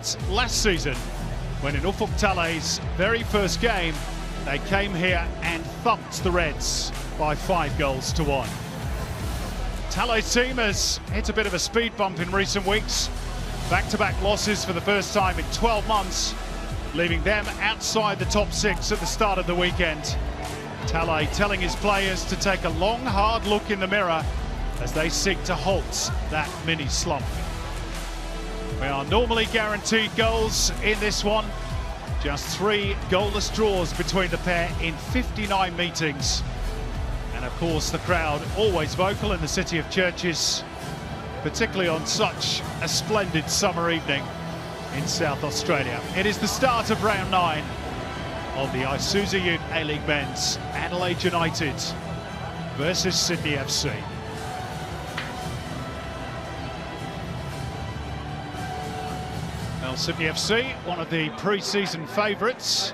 start last season when in Ufuk Talay's very first game, they came here and thumped the Reds by 5-1. Talay's team has hit a bit of a speed bump in recent weeks. Back-to-back losses for the first time in 12 months, leaving them outside the top 6 at the start of the weekend. Talay telling his players to take a long, hard look in the mirror as they seek to halt that mini slump. We are normally guaranteed goals in this one. Just 3 goalless draws between the pair in 59 meetings. And of course the crowd always vocal in the city of churches, particularly on such a splendid summer evening in South Australia. It is the start of round 9 of the Isuzu UTE A-League Men's. Adelaide United versus Sydney FC. Well, Sydney FC, one of the pre-season favourites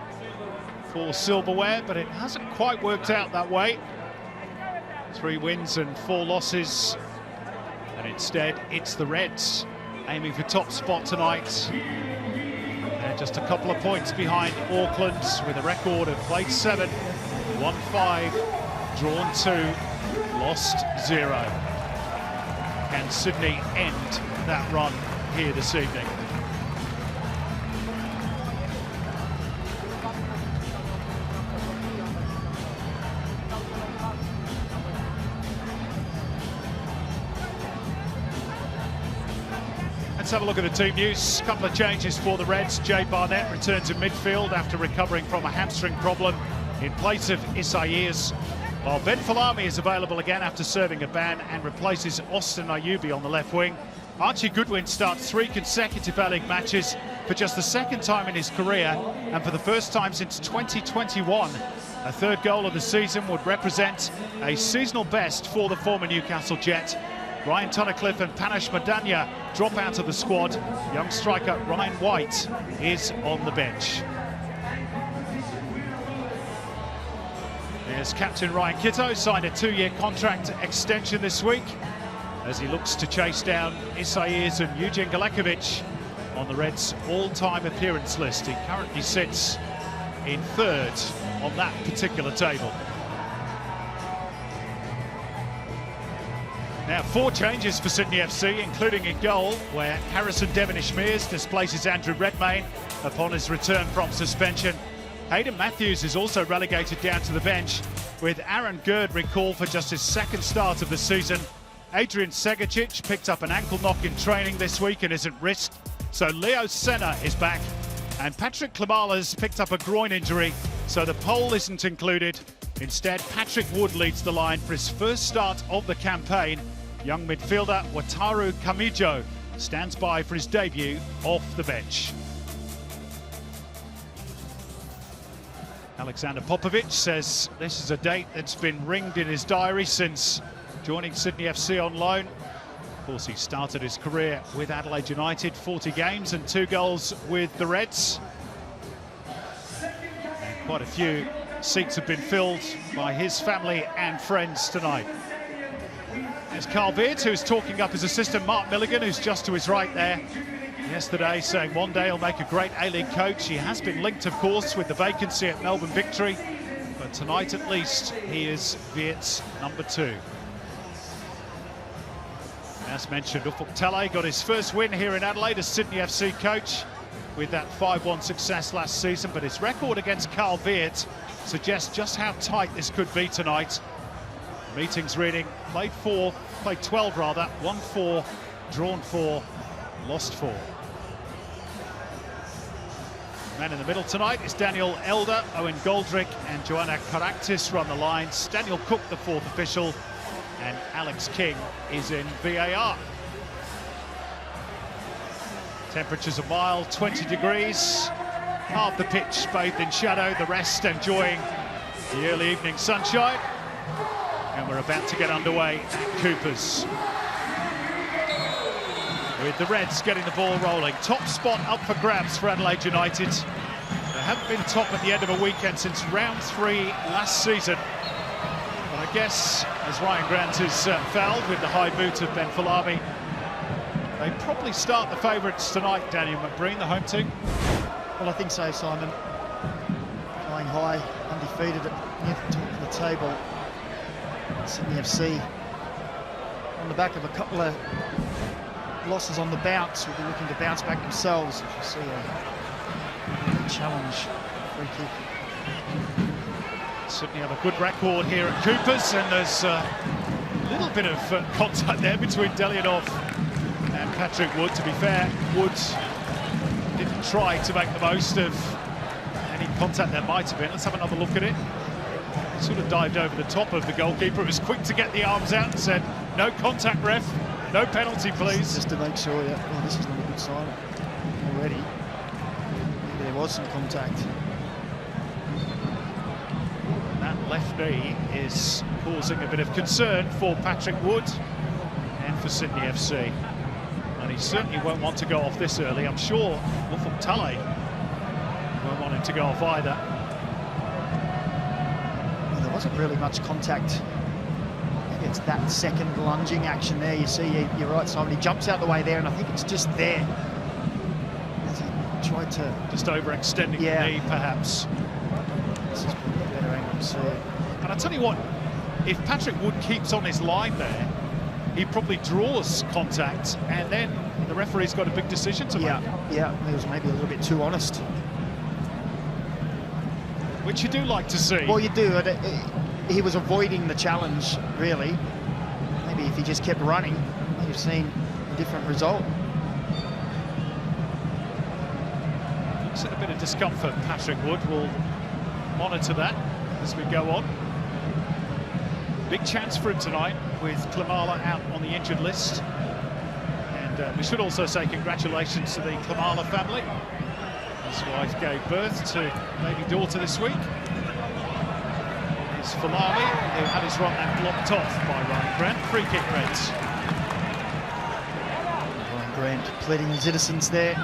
for silverware, but it hasn't quite worked out that way. 3 wins and 4 losses, and instead it's the Reds aiming for top spot tonight. They're just a couple of points behind Auckland with a record of played 7, won 5, drawn 2, lost 0. Can Sydney end that run here this evening? Let's have a look at the team news. A couple of changes for the Reds. Jay Barnett returns in midfield after recovering from a hamstring problem in place of Isuzu, while Ben Falami is available again after serving a ban and replaces Austin Ayubi on the left wing. Archie Goodwin starts 3 consecutive A-League matches for just the 2nd time in his career, and for the first time since 2021. A 3rd goal of the season would represent a seasonal best for the former Newcastle Jet. Ryan Tunnicliffe and Panash Madanya drop out of the squad. Young striker Ryan White is on the bench. There's captain Ryan Kitto, signed a 2-year contract extension this week as he looks to chase down Isaias and Eugene Galekovic on the Reds' all-time appearance list. He currently sits in 3rd on that particular table. Now 4 changes for Sydney FC, including in goal, where Harrison Devonish-Mears displaces Andrew Redmayne upon his return from suspension. Hayden Matthews is also relegated down to the bench, with Aaron Gerd recalled for just his 2nd start of the season. Adrian Segacic picked up an ankle knock in training this week and isn't risked, so Leo Senna is back. And Patrick Klimala's picked up a groin injury, so the poll isn't included. Instead, Patrick Wood leads the line for his first start of the campaign. Young midfielder Wataru Kamijo stands by for his debut off the bench. Alexander Popovic says this is a date that's been ringed in his diary since joining Sydney FC on loan. Of course, he started his career with Adelaide United, 40 games and 2 goals with the Reds. And quite a few seats have been filled by his family and friends tonight. There's Carl Beard, who's talking up his assistant Mark Milligan, who's just to his right there. Yesterday saying one day he'll make a great A-League coach. He has been linked, of course, with the vacancy at Melbourne Victory, but tonight at least he is Beard's number 2. As mentioned, Ufuk Talay got his first win here in Adelaide as Sydney FC coach with that 5-1 success last season, but his record against Carl Beard suggests just how tight this could be tonight. Meetings reading, played 12 rather, won 4, drawn 4, lost 4. Man in the middle tonight is Daniel Elder, Owen Goldrick and Joanna Caractis run the lines. Daniel Cook, the 4th official, and Alex King is in VAR. Temperatures are mild, 20 degrees. Half the pitch bathed in shadow, the rest enjoying the early evening sunshine. And we're about to get underway at Cooper's, with the Reds getting the ball rolling. Top spot up for grabs for Adelaide United. They haven't been top at the end of a weekend since round 3 last season. But I guess, as Ryan Grant is fouled with the high boot of Ben Falami, They probably start the favourites tonight, Daniel McBreen, the home team. Well, I think so, Simon. Flying high, undefeated at near the top of the table. Sydney FC on the back of a couple of losses on the bounce will be looking to bounce back themselves. If you see a challenge free kick. Sydney have a good record here at Cooper's, and there's a little bit of contact there between Delianov and Patrick Wood. To be fair, Wood didn't try to make the most of any contact there might have been. Let's have another look at it. Sort of dived over the top of the goalkeeper. It was quick to get the arms out and said, no contact, ref, no penalty, please. Just to make sure, yeah. Oh, this is not a good sign already. Maybe there was some contact. That left knee is causing a bit of concern for Patrick Wood and for Sydney FC. And he certainly won't want to go off this early. I'm sure Ufuk Talay won't want him to go off either. Well, there wasn't really much contact. Maybe it's that second lunging action there. You see, you're right, Simon. He jumps out the way there, and I think it's just there. As he tried to... Just overextending the knee, perhaps. This is probably a better angle to see it. And I tell you what, if Patrick Wood keeps on his line there, he probably draws contact, and then the referee's got a big decision to make. Yeah, he was maybe a little bit too honest. Which you do like to see. Well, you do. He was avoiding the challenge, really. Maybe if he just kept running, you've seen a different result. Looks at a bit of discomfort, Patrick Wood. Will monitor that as we go on. Big chance for him tonight with Klimala out on the injured list. And we should also say congratulations to the Klimala family. His wife gave birth to baby daughter this week. It's Falami, who had his right hand blocked off by Ryan Grant. Free kick, Reds. Ryan Grant pleading his innocence there.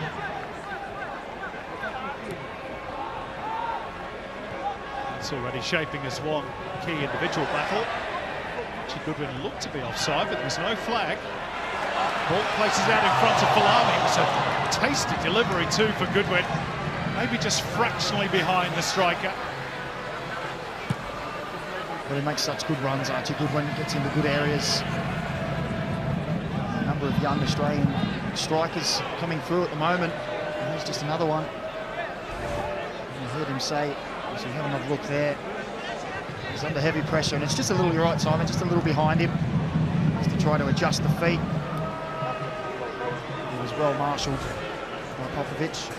It's already shaping as one key individual battle. Actually, Goodwin looked to be offside, but there was no flag. Ball places out in front of Falami. It was a tasty delivery too for Goodwin. Maybe just fractionally behind the striker. But he makes such good runs, Archie Goodwin. Gets into good areas. A number of young Australian strikers coming through at the moment. And here's just another one. And you heard him say, so have another look there. He's under heavy pressure, and it's just a little, you're right, Simon, just a little behind him, just to try to adjust the feet. He was well marshalled by Popovic.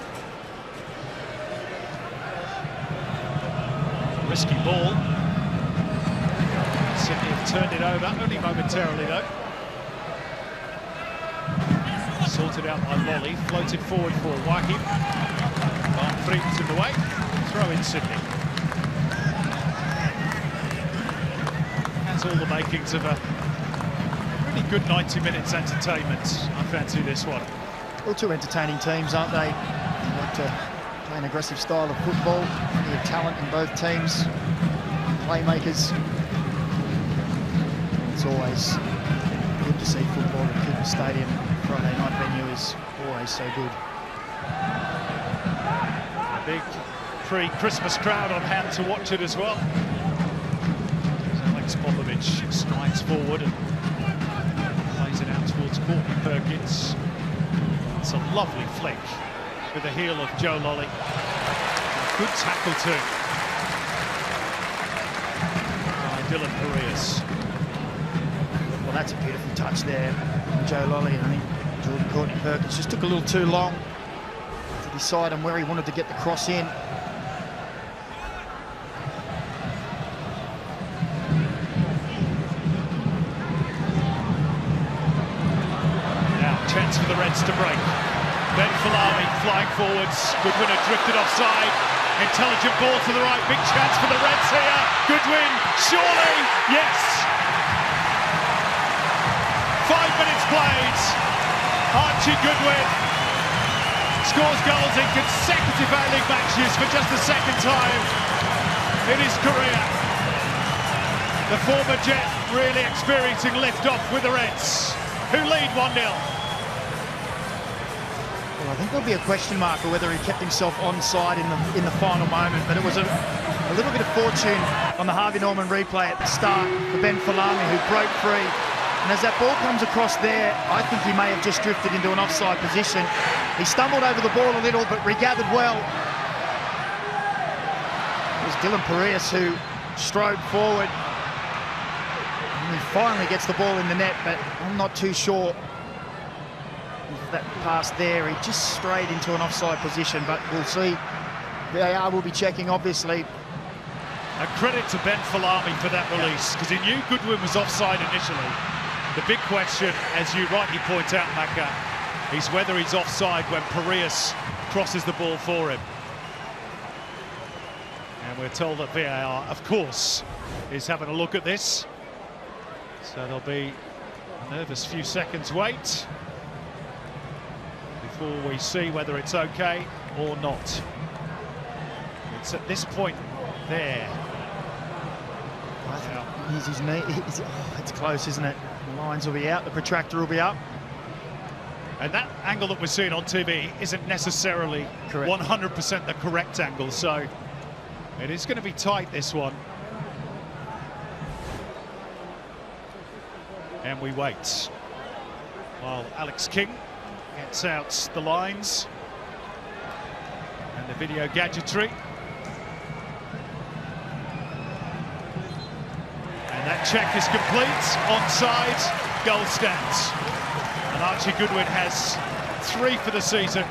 Risky ball. Sydney have turned it over, only momentarily though. Sorted out by Lolly, floated forward for Wahib. Fried's in the way, throw in Sydney. Has all the makings of a really good 90 minutes entertainment. I fancy this one. Well, two entertaining teams, aren't they? They like to play an aggressive style of football. Plenty of talent in both teams. Playmakers. It's always good to see football at Cooper Stadium. Friday night venue is always so good. A big pre-Christmas crowd on hand to watch it as well. Alex Popovic strides forward and plays it out towards Courtney Perkins. It's a lovely flick with the heel of Joe Lolly. Good tackle too by Dylan Perias. Well, that's a beautiful touch there from Joe Lolly. And I think Jordan Courtney Perkins just took a little too long to decide on where he wanted to get the cross in. Chance for the Reds to break. Ben Falami flying forwards. Goodwin had drifted offside. Intelligent ball to the right. Big chance for the Reds here. Goodwin, surely, yes. 5 minutes played. Archie Goodwin scores goals in consecutive A-League matches for just the second time in his career. The former Jet really experiencing lift-off with the Reds, who lead 1-0. Well, I think there'll be a question mark for whether he kept himself onside in the final moment, but it was a little bit of fortune on the Harvey Norman replay at the start for Ben Falami, who broke free. And as that ball comes across there, I think he may have just drifted into an offside position. He stumbled over the ball a little, but regathered well. It was Dylan Parias who strode forward. And he finally gets the ball in the net, but I'm not too sure if that pass there. He just strayed into an offside position, but we'll see. VAR will be checking, obviously. A credit to Ben Falami for that release, because he knew Goodwin was offside initially. The big question, as you rightly point out, Macca, is whether he's offside when Parias crosses the ball for him. And we're told that VAR, of course, is having a look at this. So there'll be a nervous few seconds wait before we see whether it's okay or not. It's at this point there. Here's his knee. It's close, isn't it? The lines will be out, the protractor will be up. And that angle that we're seeing on TV isn't necessarily 100% the correct angle, so it is going to be tight, this one. And we wait while Alex King gets out the lines and the video gadgetry. And that check is complete, onside, goal stands. And Archie Goodwin has 3 for the season,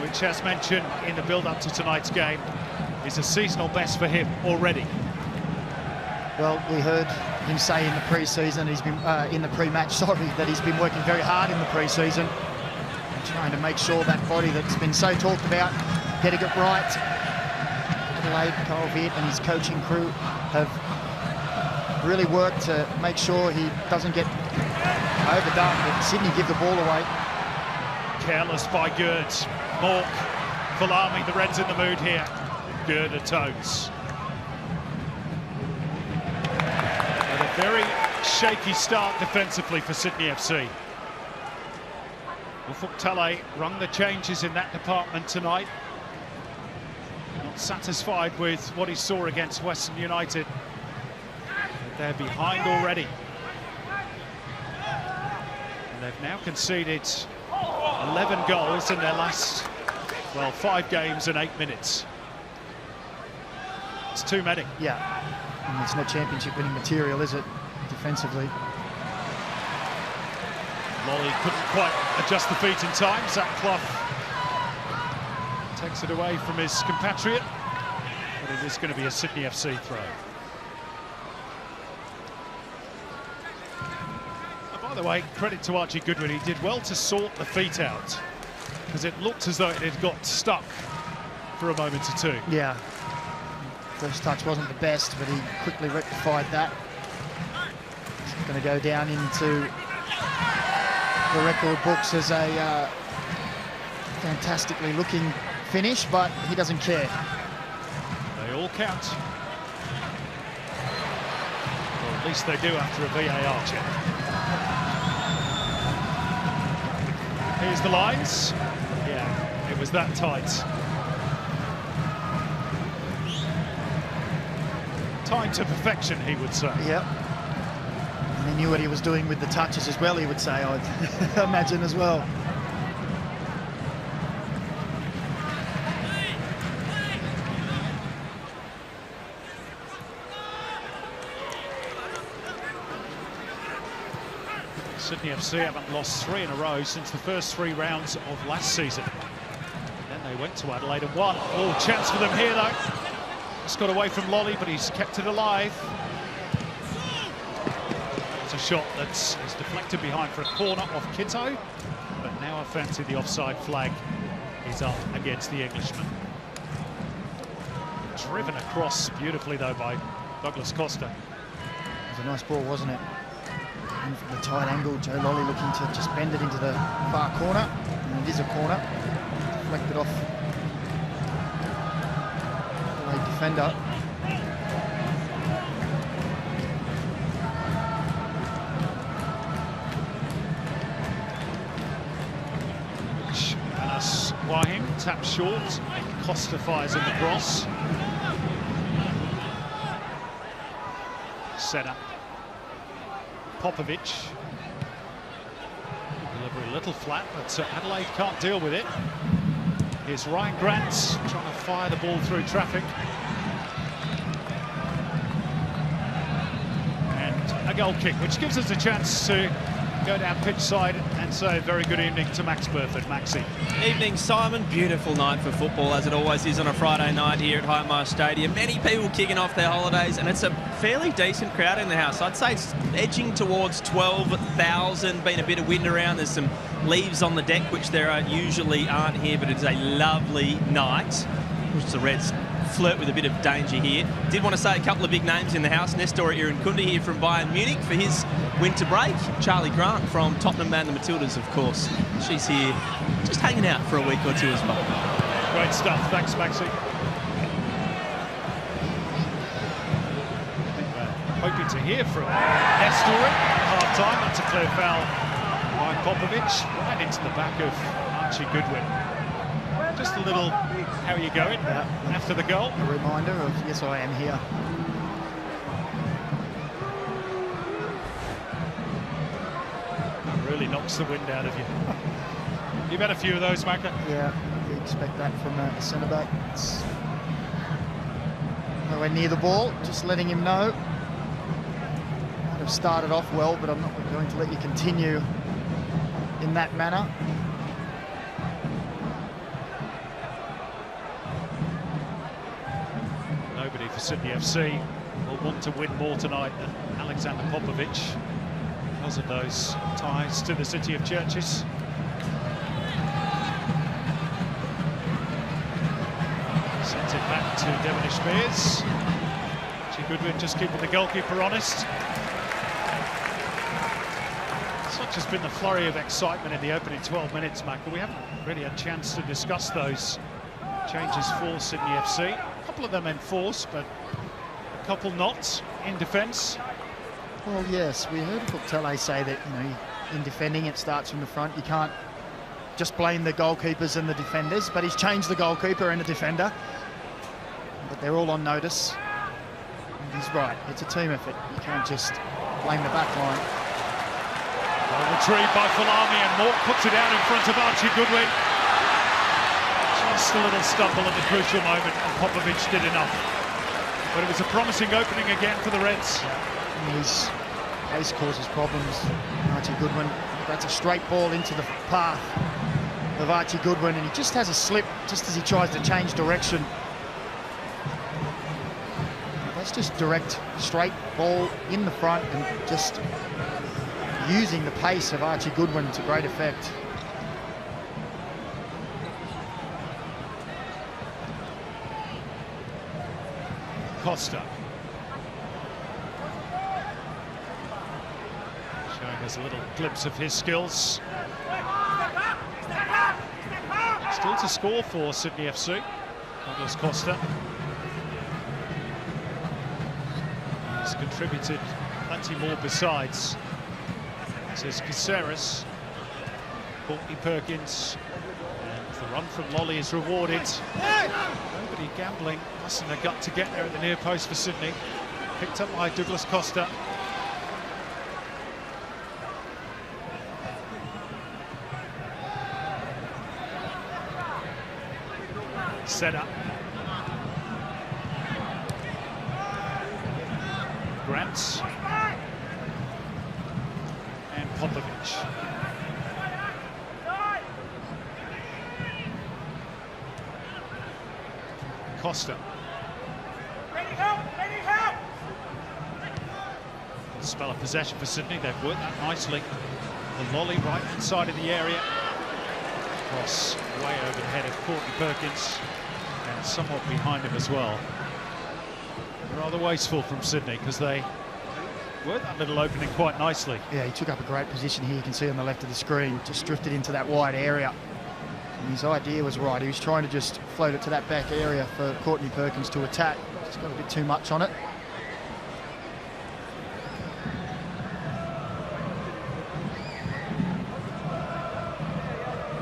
which, as mentioned in the build-up to tonight's game, is a seasonal best for him already. Well, we heard him say in the pre-season, he's been in the pre-match, sorry, that he's been working very hard in the pre-season, trying to make sure that body that's been so talked about, getting it right. Adelaide, Carl Viet and his coaching crew have really worked to make sure he doesn't get overdone, but Sydney give the ball away. Careless by Gerd. Mork, Falami, the Reds in the mood here. Gerd toes. And a very shaky start defensively for Sydney FC. Ufuk Talay rung the changes in that department tonight. Not satisfied with what he saw against Western United. They're behind already. And they've now conceded 11 goals in their last, well, 5 games and 8 minutes. It's too many. Yeah, and it's not championship winning material, is it, defensively? Lolly couldn't quite adjust the feet in time. Zach Clough takes it away from his compatriot, but it is going to be a Sydney FC throw. By the way, credit to Archie Goodwin, he did well to sort the feet out, because it looked as though it had got stuck for a moment or two. Yeah, first touch wasn't the best, but he quickly rectified that. It's going to go down into the record books as a fantastically looking finish, but he doesn't care. They all count. Or at least they do after a VAR check. Here's the lines. Yeah, it was that tight. Timed to perfection, he would say. Yep. And he knew what he was doing with the touches as well, he would say, I'd imagine as well. Sydney FC haven't lost 3 in a row since the first 3 rounds of last season. Then they went to Adelaide and won. Oh, chance for them here, though. Just got away from Lolly, but he's kept it alive. It's a shot that's deflected behind for a corner off Kitto. But now I fancy the offside flag is up against the Englishman. Driven across beautifully, though, by Douglas Costa. It was a nice ball, wasn't it? And from the tight angle, Joe Lolly looking to just bend it into the far corner. And it is a corner. Deflected off the defender. tap short. Costa fires in the cross. Set up. Popovic. Delivery a little flat, but Adelaide can't deal with it. Here's Ryan Grant trying to fire the ball through traffic. And a goal kick, which gives us a chance to go down pitch side and say very good evening to Max Burford. Maxi. Evening, Simon. Beautiful night for football, as it always is on a Friday night here at Highmarsh Stadium. Many people kicking off their holidays, and it's a fairly decent crowd in the house. I'd say it's edging towards 12,000. Been a bit of wind around. There's some leaves on the deck, which there usually aren't here, but it's a lovely night, which the Reds flirt with a bit of danger here. Did want to say a couple of big names in the house. Nestor Irankunda here from Bayern Munich for his winter break. Charlie Grant from Tottenham and the Matildas, of course. She's here just hanging out for a week or two as well. Great stuff. Thanks, Maxi. Hoping to hear from Nestor at half-time. That's a clear foul by Popovic, right into the back of Archie Goodwin. Just a little, how are you going after the goal? A reminder of, yes, I am here. That really knocks the wind out of you. You've had a few of those, Macca? Yeah, you expect that from a centre-back. It's nowhere near the ball, just letting him know. Might have started off well, but I'm not going to let you continue in that manner. Nobody for Sydney FC will want to win more tonight than Alexander Popovic because of those ties to the city of churches. Sends it back to Devonish Spears. Archie Goodwin just keeping the goalkeeper honest. Such has been the flurry of excitement in the opening 12 minutes, Mac, but we haven't really had a chance to discuss those changes for Sydney FC. A couple of them enforced, but a couple not in defence. Well, yes, we heard Tele say that, you know, in defending it starts from the front. You can't just blame the goalkeepers and the defenders, but he's changed the goalkeeper and the defender. But they're all on notice. And he's right, it's a team effort. You can't just blame the back line. Well retrieved by Falami, and Mork puts it out in front of Archie Goodwin. Just a little stumble at the crucial moment, and Popovic did enough. But it was a promising opening again for the Reds. His pace causes problems. Archie Goodwin, that's a straight ball into the path of Archie Goodwin, and he just has a slip just as he tries to change direction. That's just direct, straight ball in the front and just using the pace of Archie Goodwin to great effect. Costa. Showing us a little glimpse of his skills. Still to score for Sydney FC. Douglas Costa. He's contributed plenty more besides. Says Caceres, Courtney Perkins, and the run from Lolly is rewarded. Nobody gambling, busting a gut to get there at the near post for Sydney. Picked up by Douglas Costa. Set up. Grant. And Popovic. Costa. Spell of possession for Sydney. They've worked that nicely. The Lolly right inside of the area. Cross way over the head of Courtney Perkins and somewhat behind him as well. Rather wasteful from Sydney because they worked that little opening quite nicely. Yeah, he took up a great position here. You can see on the left of the screen, just drifted into that wide area. And his idea was right. He was trying to just float it to that back area for Courtney Perkins to attack. Just got a bit too much on it.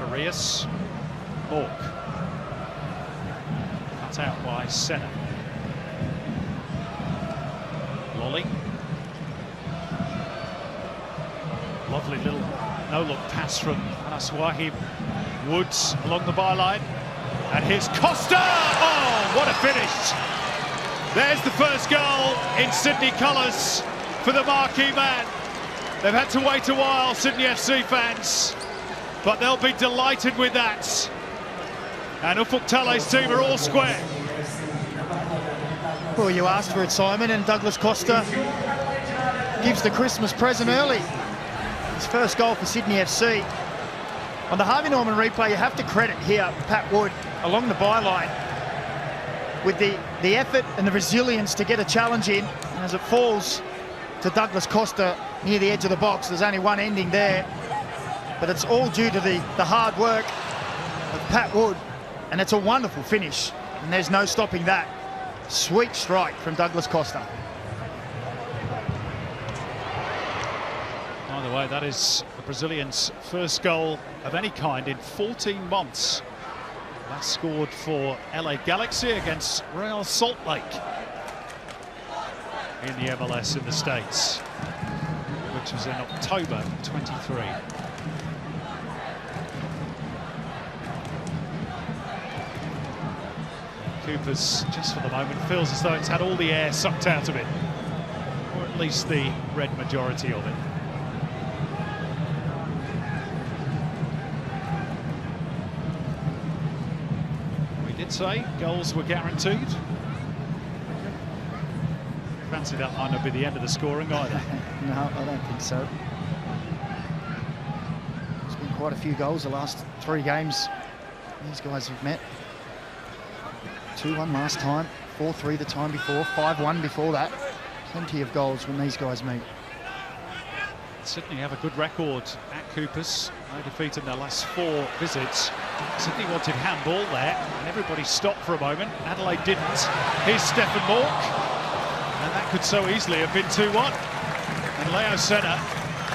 Arias, Mork. cut out by Senna. Lolly. Lovely little no-look pass from Anaswahi. Woods along the byline. And here's Costa! Oh, what a finish! There's the first goal in Sydney colours for the marquee man. They've had to wait a while, Sydney FC fans, but they'll be delighted with that. And Ufuk Talai's team are all square. Well, you asked for it, Simon, and Douglas Costa gives the Christmas present early. His first goal for Sydney FC. On the Harvey Norman replay, you have to credit here Pat Wood along the byline with the effort and the resilience to get a challenge in. And as it falls to Douglas Costa near the edge of the box, there's only one ending there. But it's all due to the hard work of Pat Wood. And it's a wonderful finish. And there's no stopping that. Sweet strike from Douglas Costa. By the way, that is the Brazilian's first goal of any kind in 14 months. Last scored for LA Galaxy against Real Salt Lake in the MLS in the States, which was in October 23. Cooper's, just for the moment, feels as though it's had all the air sucked out of it, or at least the red majority of it. We did say goals were guaranteed. Fancy that might not be the end of the scoring either. No, I don't think so. There's been quite a few goals the last 3 games these guys have met. 2-1 last time, 4-3 the time before, 5-1 before that. Plenty of goals when these guys meet. Sydney have a good record at Cooper's. No defeat in their last 4 visits. Sydney wanted handball there, and everybody stopped for a moment. Adelaide didn't. Here's Stefan Mork, and that could so easily have been 2-1. And Leo Senna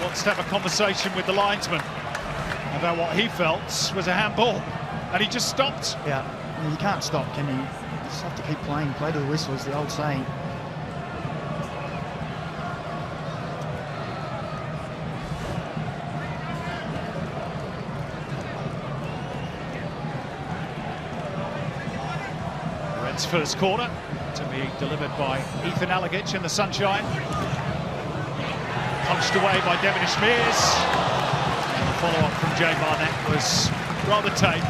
wants to have a conversation with the linesman about what he felt was a handball, and he just stopped. Yeah. You can't stop, can you? You just have to keep playing. Play to the whistle is the old saying. Reds' first corner to be delivered by Ethan Alagic in the sunshine. Punched away by Devonish Mears. And the follow-up from Jay Barnett was rather tame.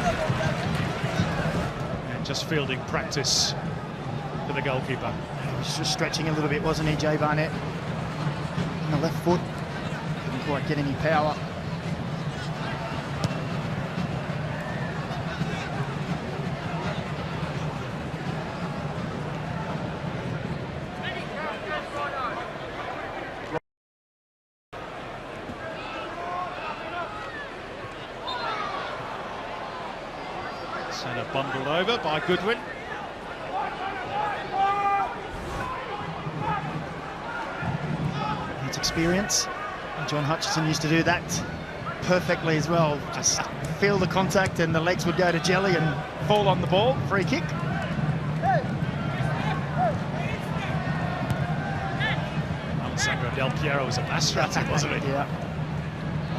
Just fielding practice for the goalkeeper. He was just stretching a little bit, wasn't he, Jay Barnett? On the left foot, didn't quite get any power. Senna bundled over by Goodwin. That's experience. And John Hutchison used to do that perfectly as well. Just feel the contact and the legs would go to jelly and fall on the ball. Free kick. Alessandro Del Piero was a master at it, wasn't he? Yeah.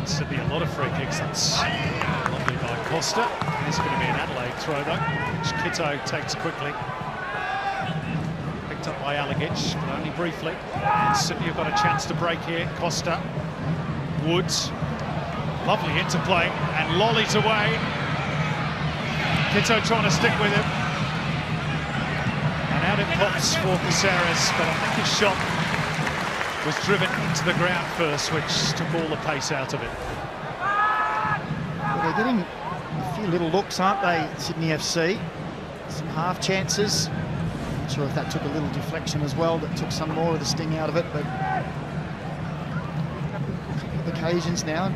Sydney a lot of free kicks. That's lovely by Costa. It's going to be an Adelaide throw though, which Kitto takes quickly. Picked up by Alagic, but only briefly. And Sydney have got a chance to break here. Costa, Woods, lovely interplay, and lollies away. Kitto trying to stick with him. And out it pops for Caceres, but I think his shot was driven into the ground first, which took all the pace out of it. Well, they're getting a few little looks, aren't they, Sydney FC? Some half chances. Not sure if that took a little deflection as well, that took some more of the sting out of it, but a couple of occasions now.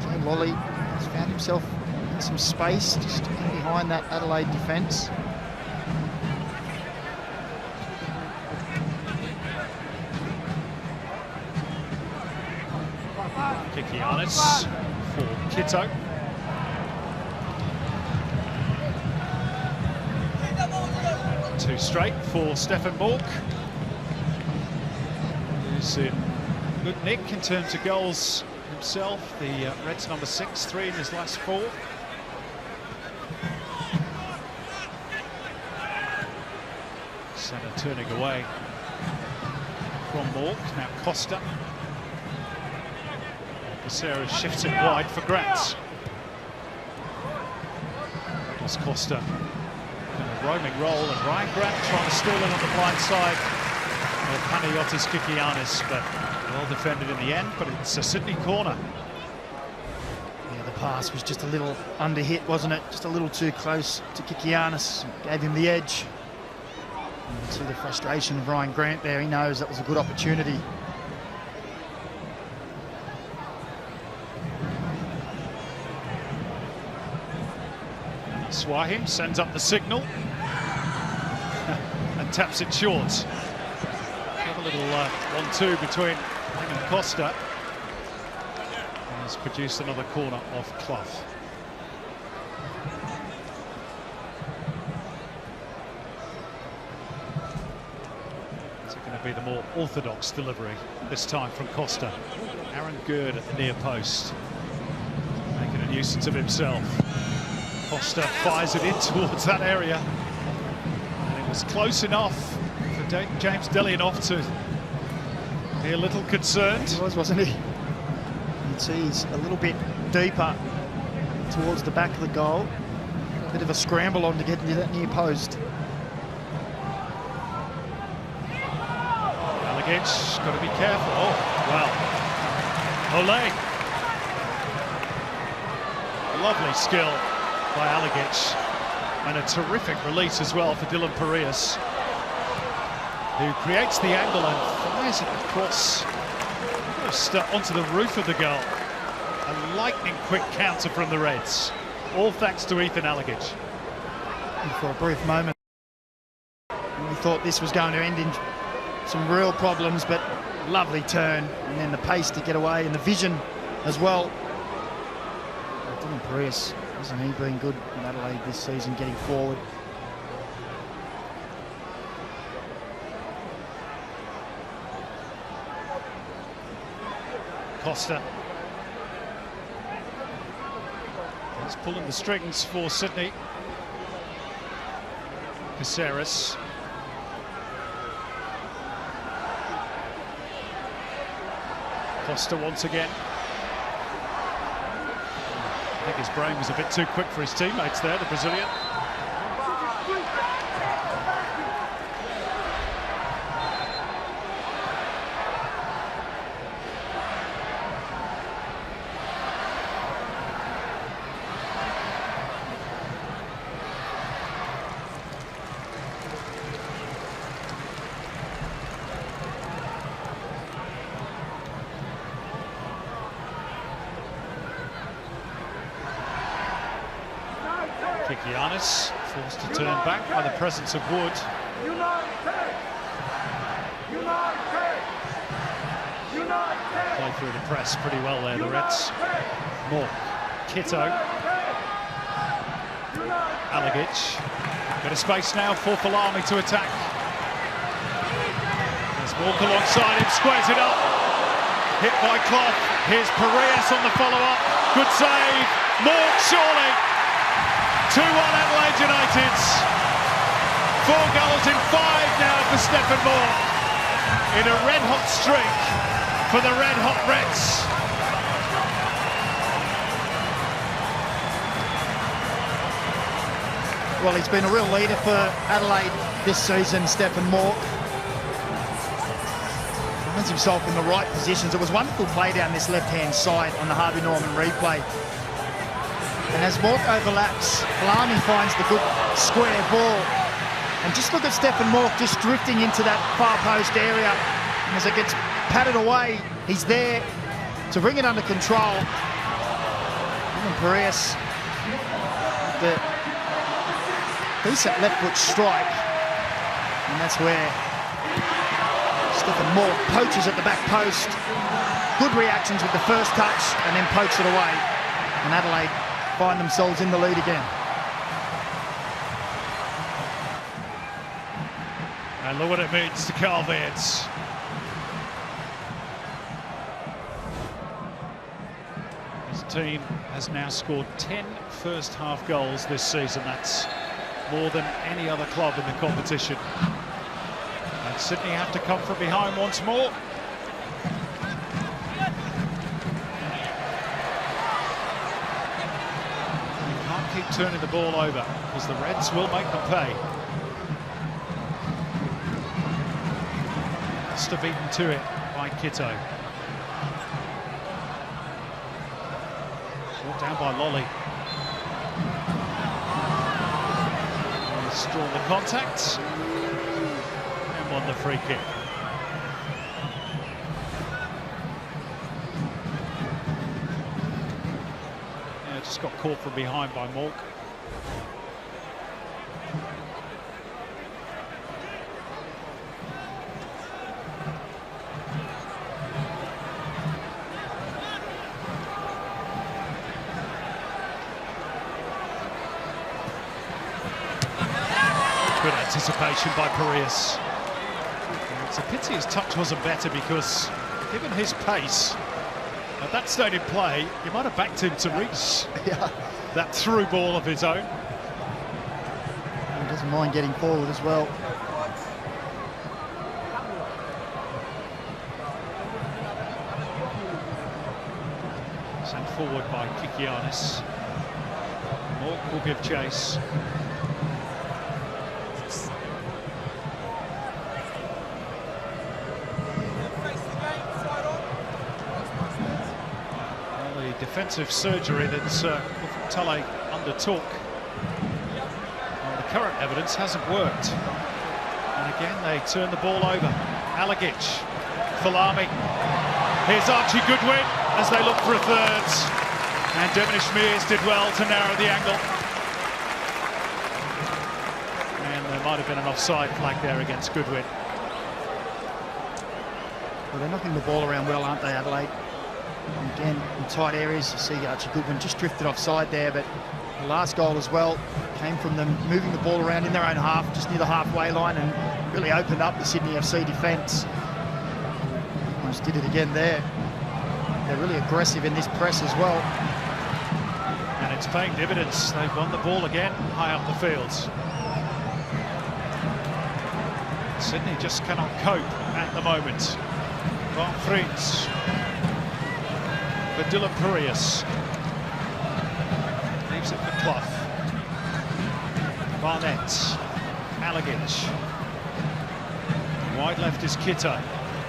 Joe Lolly has found himself in some space just behind that Adelaide defence. Kikianis for Kitto. Two straight for Stefan Mork, who's in good nick in terms of goals himself. The Reds number 6, 3 in his last 4. Centre turning away from Mork, now Costa. Becerra shifts it wide for Grant. Douglas Costa in a roaming role, and Ryan Grant trying to steal in on the blind side of Panayotis Kikianis, but well defended in the end, but it's a Sydney corner. Yeah, the pass was just a little under hit, wasn't it? Just a little too close to Kikianis, gave him the edge. And you see the frustration of Ryan Grant there. He knows that was a good opportunity. Swahim sends up the signal and taps it short. Have a little 1-2 between him and Costa. And has produced another corner off Clough. Is it going to be the more orthodox delivery this time from Costa? Aaron Gurd at the near post, making a nuisance of himself. Costa fires it in towards that area, and it was close enough for James Delianoff to be a little concerned. He was, wasn't he? You'd see he's a little bit deeper towards the back of the goal. A bit of a scramble on to get into that near post. Alagich, got to be careful. Oh, wow. Ole. Lovely skill by Alagich, and a terrific release as well for Dylan Parias, who creates the angle and fires it across just onto the roof of the goal. A lightning quick counter from the Reds, all thanks to Ethan Alagich. And for a brief moment we thought this was going to end in some real problems, but lovely turn, and then the pace to get away and the vision as well. Dylan Parias, hasn't he been good in Adelaide this season, getting forward? Costa. He's pulling the strings for Sydney. Caceres. Costa once again. I think his brain was a bit too quick for his teammates there, the Brazilian. Kikianis forced to turn back by the presence of Wood. Play through the press pretty well there, the Reds. More Kitto. Alagich. Got a space now for Falami to attack. There's Mork alongside him, squares it up. Hit by Clough. Here's Parias on the follow-up. Good save. Mork surely. 2-1 Adelaide United. 4 goals in 5 now for Stefan Mork, in a red-hot streak for the red-hot Reds. Well, he's been a real leader for Adelaide this season, Stefan Mork. Finds himself in the right positions. It was wonderful play down this left-hand side on the Harvey Norman replay. And as Mork overlaps, Falami finds the good square ball. And just look at Stefan Mork just drifting into that far post area. And as it gets patted away, he's there to bring it under control. And Parias with the decent left foot strike. And that's where Stefan Mork poaches at the back post. Good reactions with the first touch and then pokes it away. And Adelaide find themselves in the lead again. And look what it means to Carl Beards. His team has now scored 10 first-half goals this season. That's more than any other club in the competition. And Sydney have to come from behind once more. You can't keep turning the ball over because the Reds will make them pay. Must have beaten to it by Kitto. Brought down by Lolly. He's drawn the contact and won the free kick. Yeah, just got caught from behind by Mork. Good anticipation by Parias. It's a pity his touch wasn't better because, given his pace, at that state in play, you might have backed him to reach that through ball of his own. He doesn't mind getting forward as well. Sent forward by Kikianis. Mork will give chase. Defensive surgery that Tully undertook. Well, the current evidence hasn't worked. And again, they turn the ball over. Alagic, Falami. Here's Archie Goodwin as they look for a third. And Devonish Mears did well to narrow the angle. And there might have been an offside flag there against Goodwin. Well, they're knocking the ball around well, aren't they, Adelaide? And again, in tight areas, you see Archie Goodwin just drifted offside there, but the last goal as well came from them moving the ball around in their own half, just near the halfway line, and really opened up the Sydney FC defence. Almost did it again there. They're really aggressive in this press as well. And it's paying dividends. They've won the ball again, high up the field. Sydney just cannot cope at the moment. Van Fries. For Dylan Parias. Leaves it for Clough. Barnett. Alagic. Wide left is Kitto.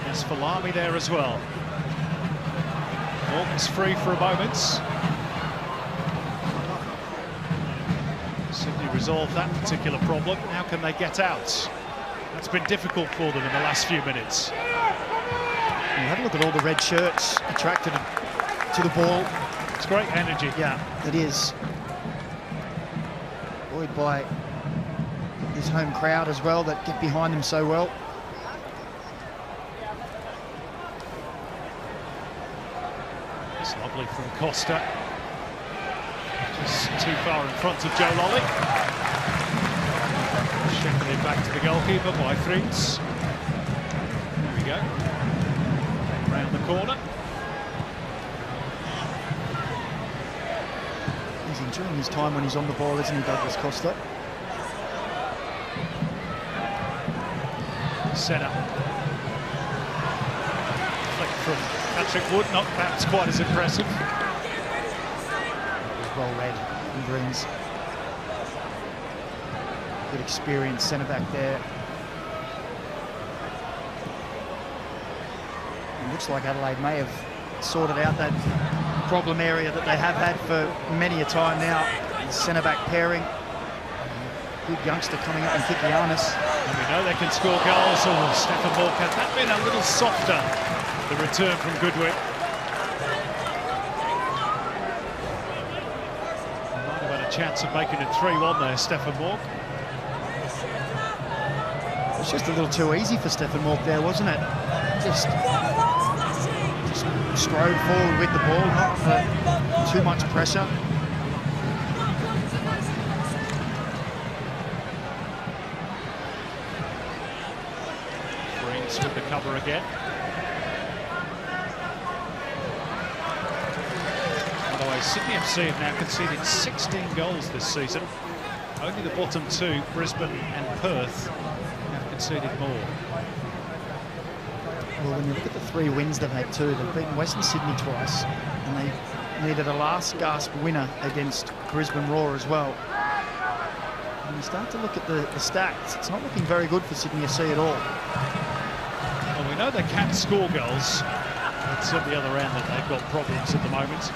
There's Falami there as well. Morgan's free for a moment. Sydney resolved that particular problem. How can they get out? That's been difficult for them in the last few minutes. You have a look at all the red shirts attracted to the ball. It's great energy. Yeah, it is. Buoyed by his home crowd as well that get behind them so well. It's lovely from Costa. Just too far in front of Joe Lolly. Shepherded back to the goalkeeper by Fritz. There we go. Round the corner. He's enjoying his time when he's on the ball, isn't he, Douglas Costa? Set up. Flick from Patrick Wood, not perhaps quite as impressive. Well read in greens. Good experienced centre back there. It looks like Adelaide may have sorted out that problem area that they have had for many a time now. The centre back pairing. Good youngster coming up in Kikianis. And we know they can score goals. Oh, Stefan Mork, had that been a little softer, the return from Goodwin. Might have had a chance of making it 3-1 there, Stefan Mork. It was just a little too easy for Stefan Mork there, wasn't it? Just strode forward with the ball, not for too much pressure. Reds with the cover again. By the way, Sydney FC have now conceded 16 goals this season. Only the bottom two, Brisbane and Perth, have conceded more. Well, when you look at the 3 wins they've had too, they've beaten Western Sydney twice, and they needed a last gasp winner against Brisbane Roar as well. When you start to look at the stats, it's not looking very good for Sydney FC at all. Well, we know they can score goals. It's at the other end that they've got problems at the moment.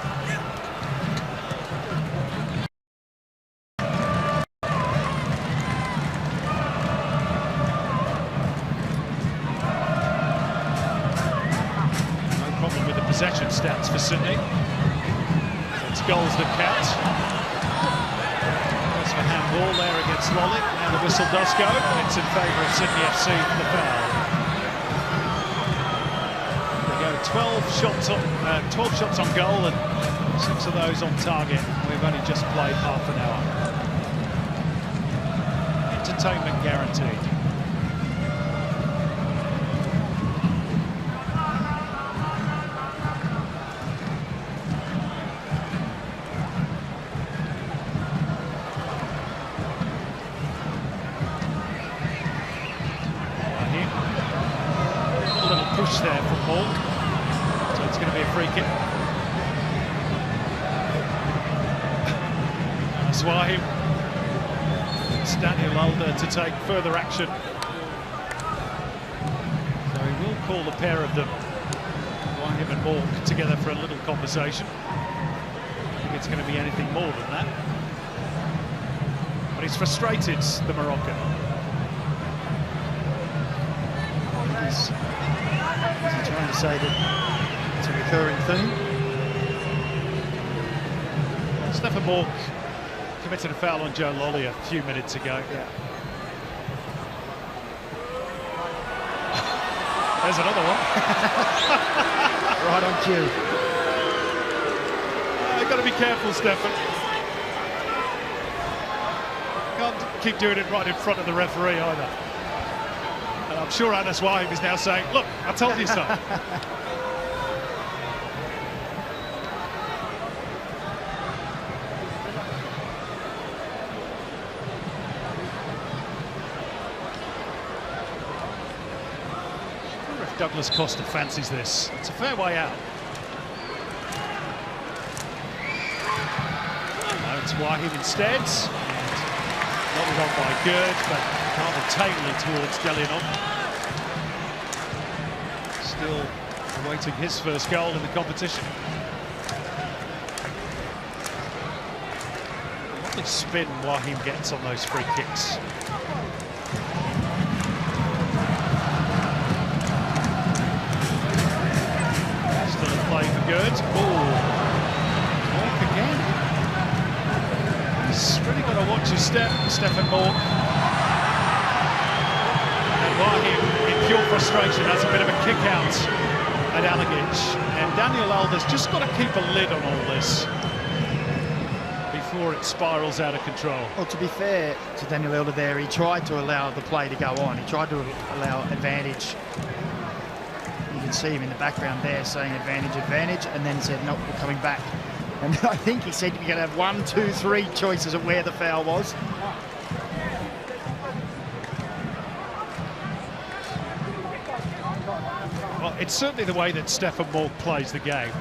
No problem with the possession stats for Sydney. It's goals that count. For handball there against Lolly. Now the whistle does go. It's in favour of Sydney FC for the foul. They go 12 shots on goal and 6 of those on target. We've only just played half an hour. Entertainment guaranteed. Push there from Hawk, so it's going to be a free kick. Swahib. It's Daniel Alder to take further action. So he will call the pair of them, Swahib and Hawk, together for a little conversation. I think it's going to be anything more than that. But he's frustrated, the Moroccan. Is he trying to say that it's a recurring theme? Stefan Mork committed a foul on Joe Lolly a few minutes ago. Yeah. There's another one. Right on cue. You've got to be careful, Stefan. Can't keep doing it right in front of the referee either. And I'm sure Anas Wahib is now saying, look, I told you so. I wonder if Douglas Costa fancies this. It's a fair way out. No, it's Wahib instead. Nodded on by Gerd, but rather tamely towards Delianov. Still awaiting his first goal in the competition. Lovely spin Wahib gets on those free kicks. Still a play for Gerd. Oh, Mork again. He's really got to watch his step, Stefan Mork. And Wahib, in pure frustration, has a bit of a kick out at Alagich. And Daniel Alder's just got to keep a lid on all this before it spirals out of control. Well, to be fair to Daniel Elder there, he tried to allow the play to go on. He tried to allow advantage. You can see him in the background there saying advantage, advantage, and then said, nope, we're coming back. And I think he said you're going to have 1, 2, 3 choices of where the foul was. Well, it's certainly the way that Stefan Mork plays the game.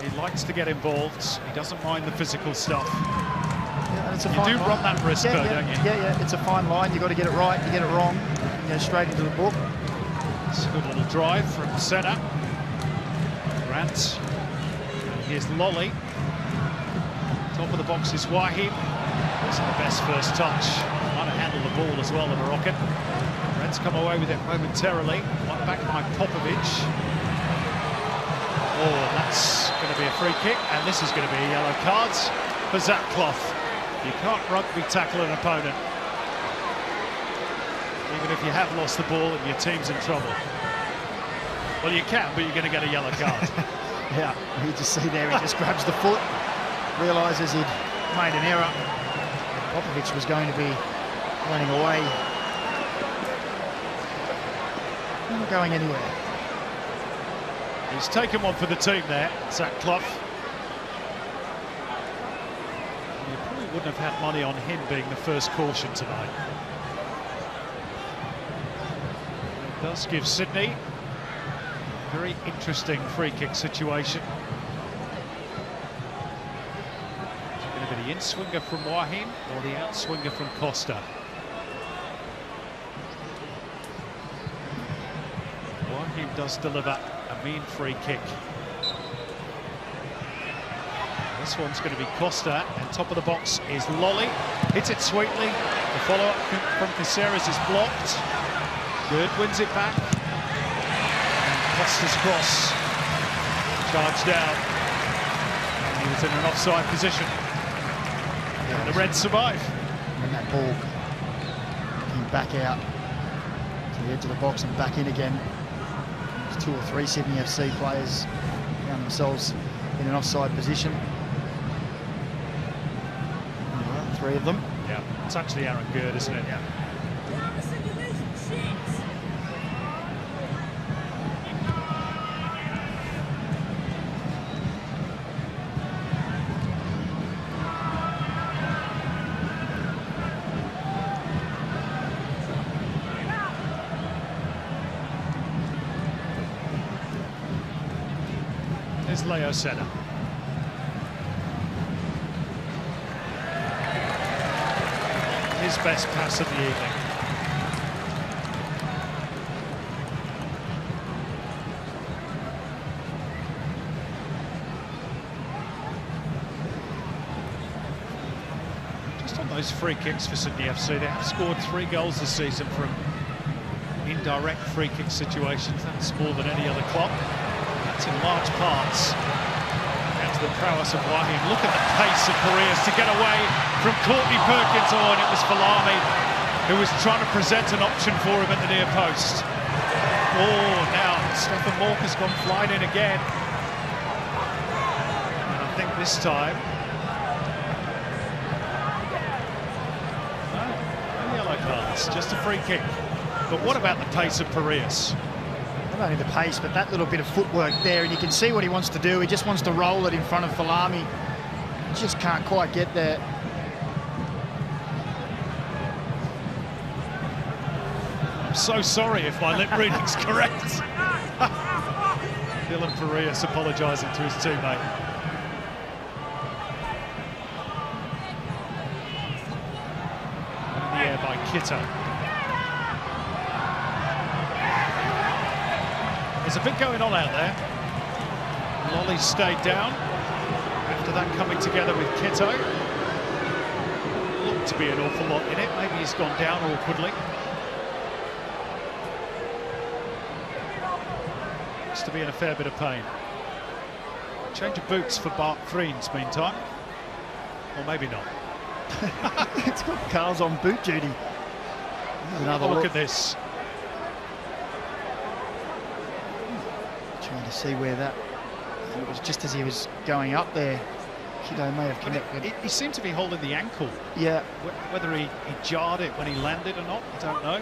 He likes to get involved. He doesn't mind the physical stuff. Yeah, it's a You fine do line. run that risk, though, don't you? Yeah, it's a fine line. You've got to get it right. You get it wrong, you go straight into the book. It's a good little drive from centre. Grant. And here's Lolly. Top of the box is Wahib. Wasn't the best first touch. Might have handled the ball as well, the Moroccan. Reds come away with it momentarily. One back by Popovic. Oh, that's going to be a free kick, and this is going to be a yellow card for Zach Clough. You can't rugby tackle an opponent, even if you have lost the ball and your team's in trouble. Well, you can, but you're going to get a yellow card. Yeah, you just see there, he just grabs the foot, realises he'd made an error. Popovic was going to be running away not going anywhere. He's taken one for the team there, Zach Clough. You probably wouldn't have had money on him being the first caution tonight. It does give Sydney a very interesting free kick situation. Is it going to be the in-swinger from Wahim or the out-swinger from Costa? Wahim does deliver a mean free kick. This one's going to be Costa, and top of the box is Lolly. Hits it sweetly. The follow-up from Caceres is blocked. Good, wins it back. And Costa's cross. Charged down. And he was in an offside position. Yeah, the Reds survive. And that ball came back out to the edge of the box and back in again. There's 2 or 3 Sydney FC players found themselves in an offside position. 3 of them. Yeah, it's actually Aaron Gerd, isn't it? Yeah. Here's Leo Senna. His best pass of the evening. Just on those free kicks for Sydney FC, they have scored 3 goals this season from indirect free kick situations. That's more than any other club. That's in large parts down to the prowess of Wahim. Look at the pace of Parias to get away from Courtney Perkins. Oh, and it was Falami who was trying to present an option for him at the near post. Oh, now Stefan Mork has gone flying in again. And I think this time... no yellow cards, just a free kick. But what about the pace of Parias? Not only the pace, but that little bit of footwork there, and you can see what he wants to do. He just wants to roll it in front of Falami. Just can't quite get there. I'm so sorry if my lip reading's correct. Dylan Parias apologising to his teammate. In the air by Kitto. There's a bit going on out there. Lolly stayed down. After that, coming together with Kitto. Looked to be an awful lot in it. Maybe he's gone down awkwardly. Looks to be in a fair bit of pain. Change of boots for Bart Vriens meantime. Or maybe not. It's got Carl's on boot duty. Another look at this. Trying to see where that... It was just as he was going up there. Kitto may have connected. He seemed to be holding the ankle. Yeah. Whether he jarred it when he landed or not, I don't know.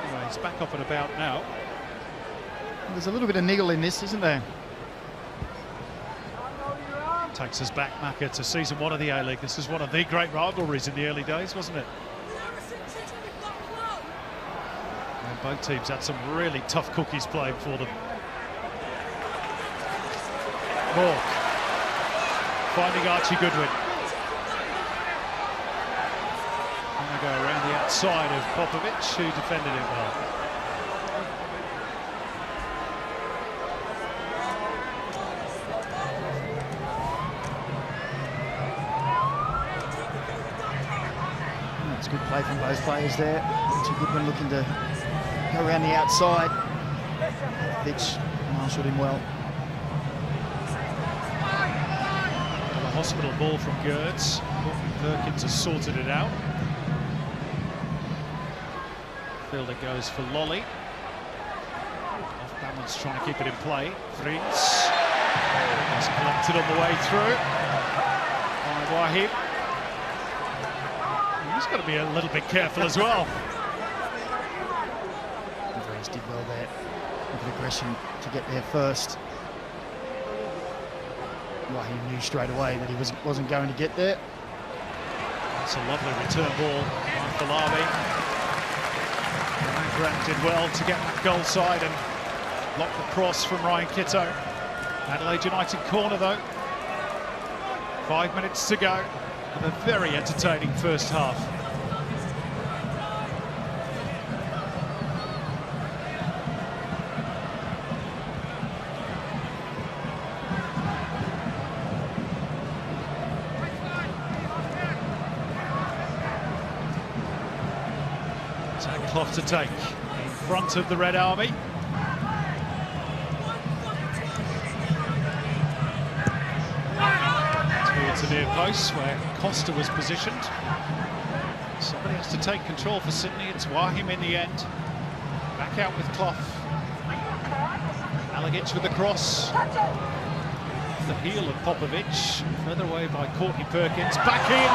Anyway, he's back up and about now. There's a little bit of niggle in this, isn't there? Takes us back, Macca, to season 1 of the A-League. This is one of the great rivalries in the early days, wasn't it? And both teams had some really tough cookies playing for them. Mork finding Archie Goodwin. And they go around the outside of Popovic, who defended it well. It's good play from both players there. Archie Goodwin looking to go around the outside. Popovic marshalled him well. A hospital ball from Gertz. Perkins has sorted it out. Fielder goes for Lolly. Off balance, trying to keep it in play. Vriens has collected on the way through. By Wahib. He's got to be a little bit careful as well. Suarez did well there. With aggression to get there first. Well, he knew straight away that he wasn't going to get there. It's a lovely return ball by Falabi. Ryan Grant did well to get that goal side and block the cross from Ryan Kitto. Adelaide United corner though. 5 minutes to go of a very entertaining first half. Cloth to take in front of the Red Army. Towards the near post where Costa was positioned. Somebody has to take control for Sydney. It's Wahim in the end. Back out with Clough. Alagic with the cross. The heel of Popovic. Further away by Courtney Perkins. Back in.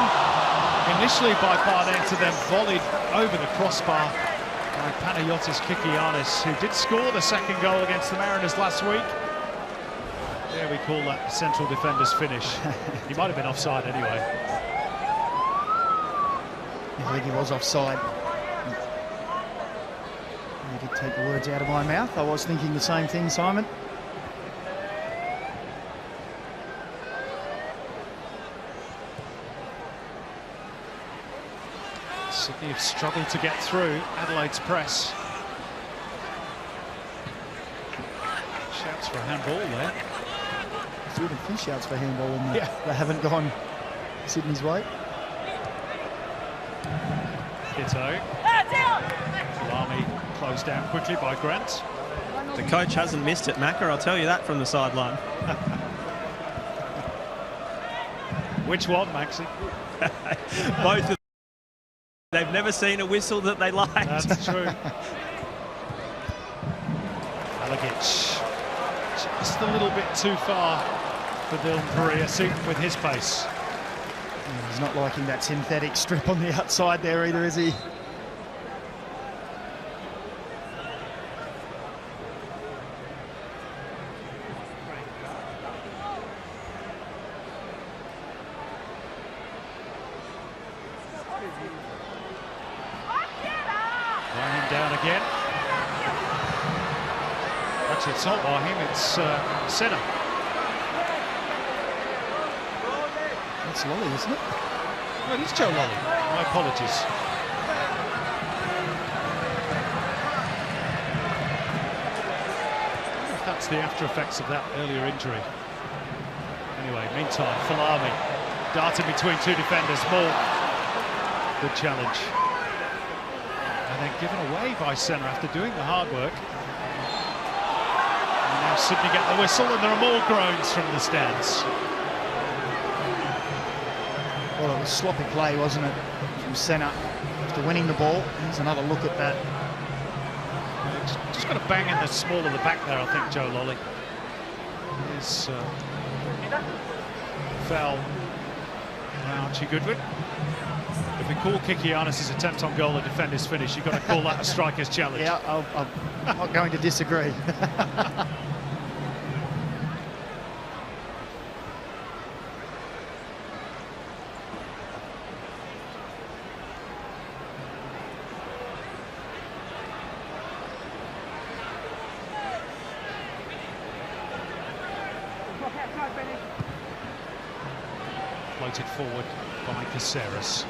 Initially by Barnett, and then volleyed over the crossbar by Panayotis Kikianis, who did score the second goal against the Mariners last week. Yeah, we call that the central defender's finish. He might have been offside anyway. I think he was offside. You did take the words out of my mouth. I was thinking the same thing, Simon. Sydney have struggled to get through Adelaide's press. Shouts for a handball there. There's even a few shouts for handball in there. Yeah. They haven't gone Sydney's way. Kitto. Lamy closed down quickly by Grant. The coach hasn't missed it, Macca, I'll tell you that from the sideline. Which one, Maxie? Both of them. They've never seen a whistle that they liked. That's true. Alagic just a little bit too far for Dylan Perea, with his pace. Yeah, he's not liking that synthetic strip on the outside there either, is he? Wahim down again. Actually, it's not Wahim, it's Senna. That's Lolly, isn't it? Oh, it is Joe Lolly. My apologies. I wonder if that's the after effects of that earlier injury. Anyway, meantime, Falami darting between two defenders. More. Good challenge. And then given away by Senna after doing the hard work. And now Sydney get the whistle, and there are more groans from the stands. Well, it was sloppy play, wasn't it, from Senna after winning the ball. Here's another look at that. Just got a bang in the small of the back there, I think, Joe Lolly. Here's foul by Archie Goodwin. If we call Kikianis' attempt on goal a defender's finish, you've got to call that a striker's challenge. Yeah, I'm not going to disagree. Floated forward by Caceres.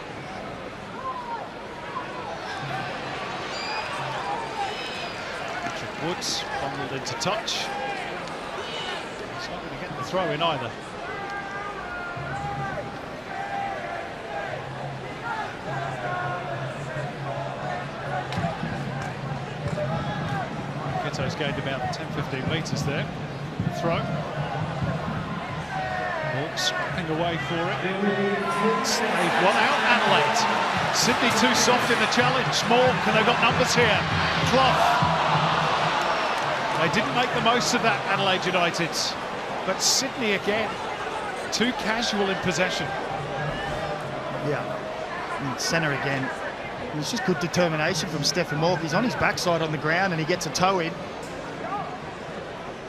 Woods bundled into touch. He's not going to get the throw in either. Kitto's gained about 10-15 metres there. Throw. Hawks scrapping away for it. They've won out Adelaide. Sydney too soft in the challenge. Mork, and they've got numbers here. Clough. They didn't make the most of that, Adelaide United. But Sydney again, too casual in possession. Yeah, and Senna again And it's just good determination from Stefan Mork. He's on his backside on the ground and he gets a toe in.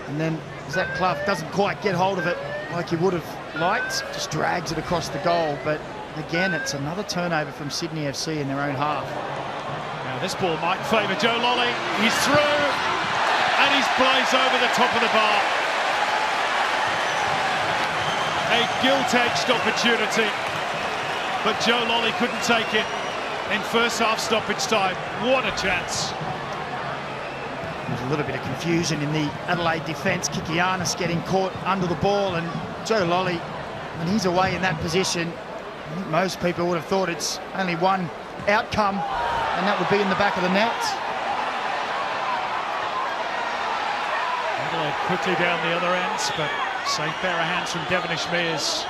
And then Zach Clough doesn't quite get hold of it like he would have liked, just drags it across the goal. But again, it's another turnover from Sydney FC in their own half. Now this ball might favour Joe Lolly. He's through and he's blazed over the top of the bar. A gilt-edged opportunity, but Joe Lolly couldn't take it in first half stoppage time. What a chance. There's a little bit of confusion in the Adelaide defence. Kikianis getting caught under the ball, and Joe Lolly, when he's away in that position, I think most people would have thought it's only one outcome, and that would be in the back of the net. Adelaide quickly down the other end, but safe pair of hands from Devonish Mears.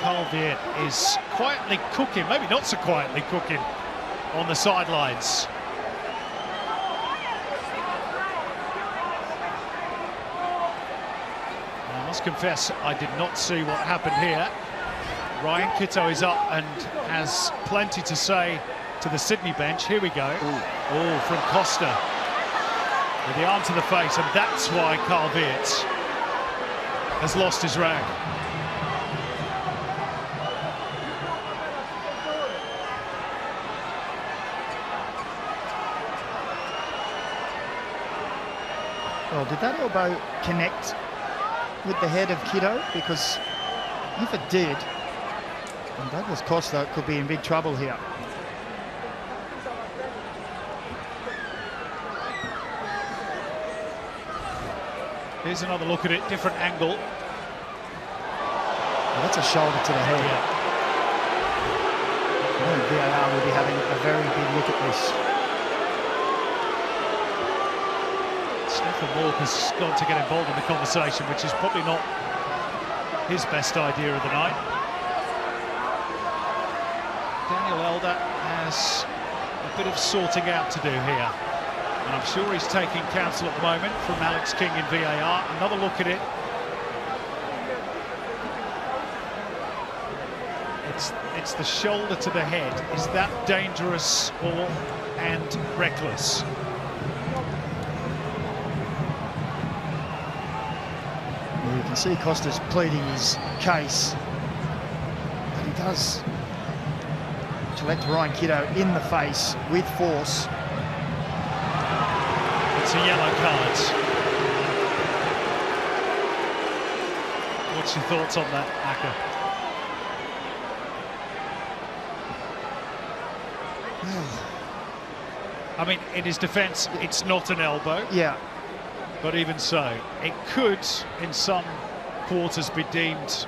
Carl Viet is quietly cooking, maybe not so quietly cooking, on the sidelines. I must confess, I did not see what happened here. Ryan Kitto is up and has plenty to say to the Sydney bench. Here we go. Oh, from Costa. With the arm to the face, and that's why Carl Viet has lost his rag. Well, did that elbow connect with the head of Kitto? Because if it did, then Douglas Costa could be in big trouble here. Here's another look at it, different angle. Well, that's a shoulder to the head. Yeah. I think VAR will be having a very big look at this. Stefan Mork has got to get involved in the conversation, which is probably not his best idea of the night. Daniel Elder has a bit of sorting out to do here. And I'm sure he's taking counsel at the moment from Alex King in VAR. Another look at it. It's the shoulder to the head. Is that dangerous and reckless? Well, you can see Costa's pleading his case. But he does select Ryan Kitto in the face with force. It's a yellow card. What's your thoughts on that, Aka? I mean, in his defence, it's not an elbow. Yeah. But even so, it could, in some quarters, be deemed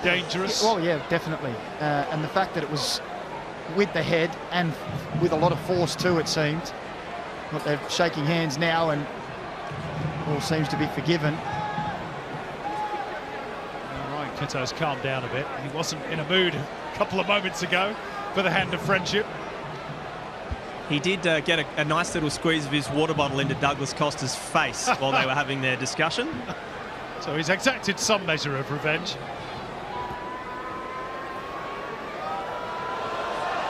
dangerous. Well, yeah, definitely. And the fact that it was with the head and with a lot of force too, it seemed. But they're shaking hands now and all seems to be forgiven. Ryan Kitto's calmed down a bit. He wasn't in a mood a couple of moments ago for the hand of friendship. He did get a nice little squeeze of his water bottle into Douglas Costa's face while they were having their discussion. So he's exacted some measure of revenge.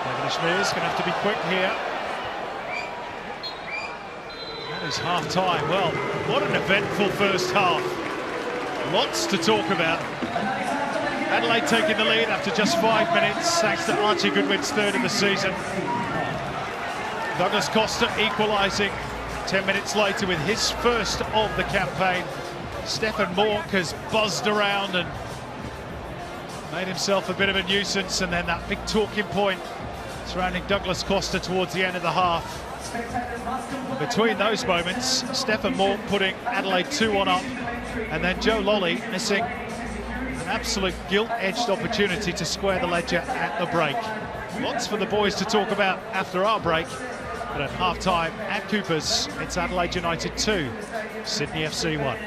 Devonish Mears going to have to be quick here. That is half-time. Well, what an eventful first half. Lots to talk about. Adelaide taking the lead after just 5 minutes, thanks to Archie Goodwin's third of the season. Douglas Costa equalising 10 minutes later with his first of the campaign. Stefan Mork has buzzed around and made himself a bit of a nuisance, and then that big talking point surrounding Douglas Costa towards the end of the half. And between those moments, Stefan Mork putting Adelaide 2-1 up, and then Joe Lolly missing an absolute gilt-edged opportunity to square the ledger at the break. Lots for the boys to talk about after our break, but at half-time at Coopers, it's Adelaide United 2, Sydney FC 1.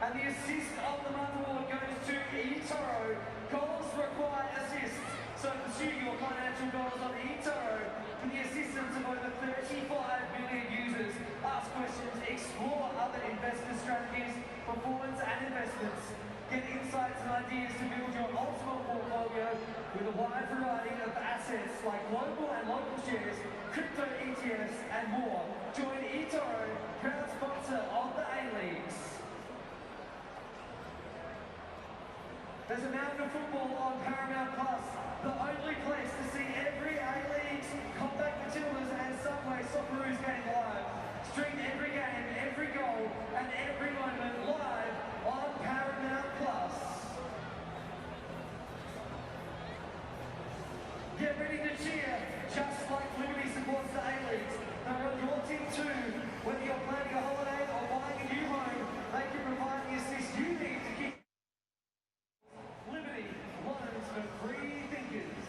And the assist of the month award goes to eToro. Goals require assists. So pursue your financial goals on eToro with the assistance of over 35 million users. Ask questions, explore other investment strategies, performance and investments. Get insights and ideas to build your ultimate portfolio with a wide variety of assets like local and local shares, crypto ETFs and more. Join eToro, proud sponsor of the A-Leagues. There's a mountain of football on Paramount Plus, the only place to see every A-Leagues, Combat Matildas and Subway Socceroos game live. Stream every game, every goal and every moment live on Paramount Plus. Get ready to cheer, just like Liberty supports the A-Leagues. They're on your team too. Whether you're planning a holiday or buying a new home, they can provide the assist you need to keep Liberty, loans for free thinkers.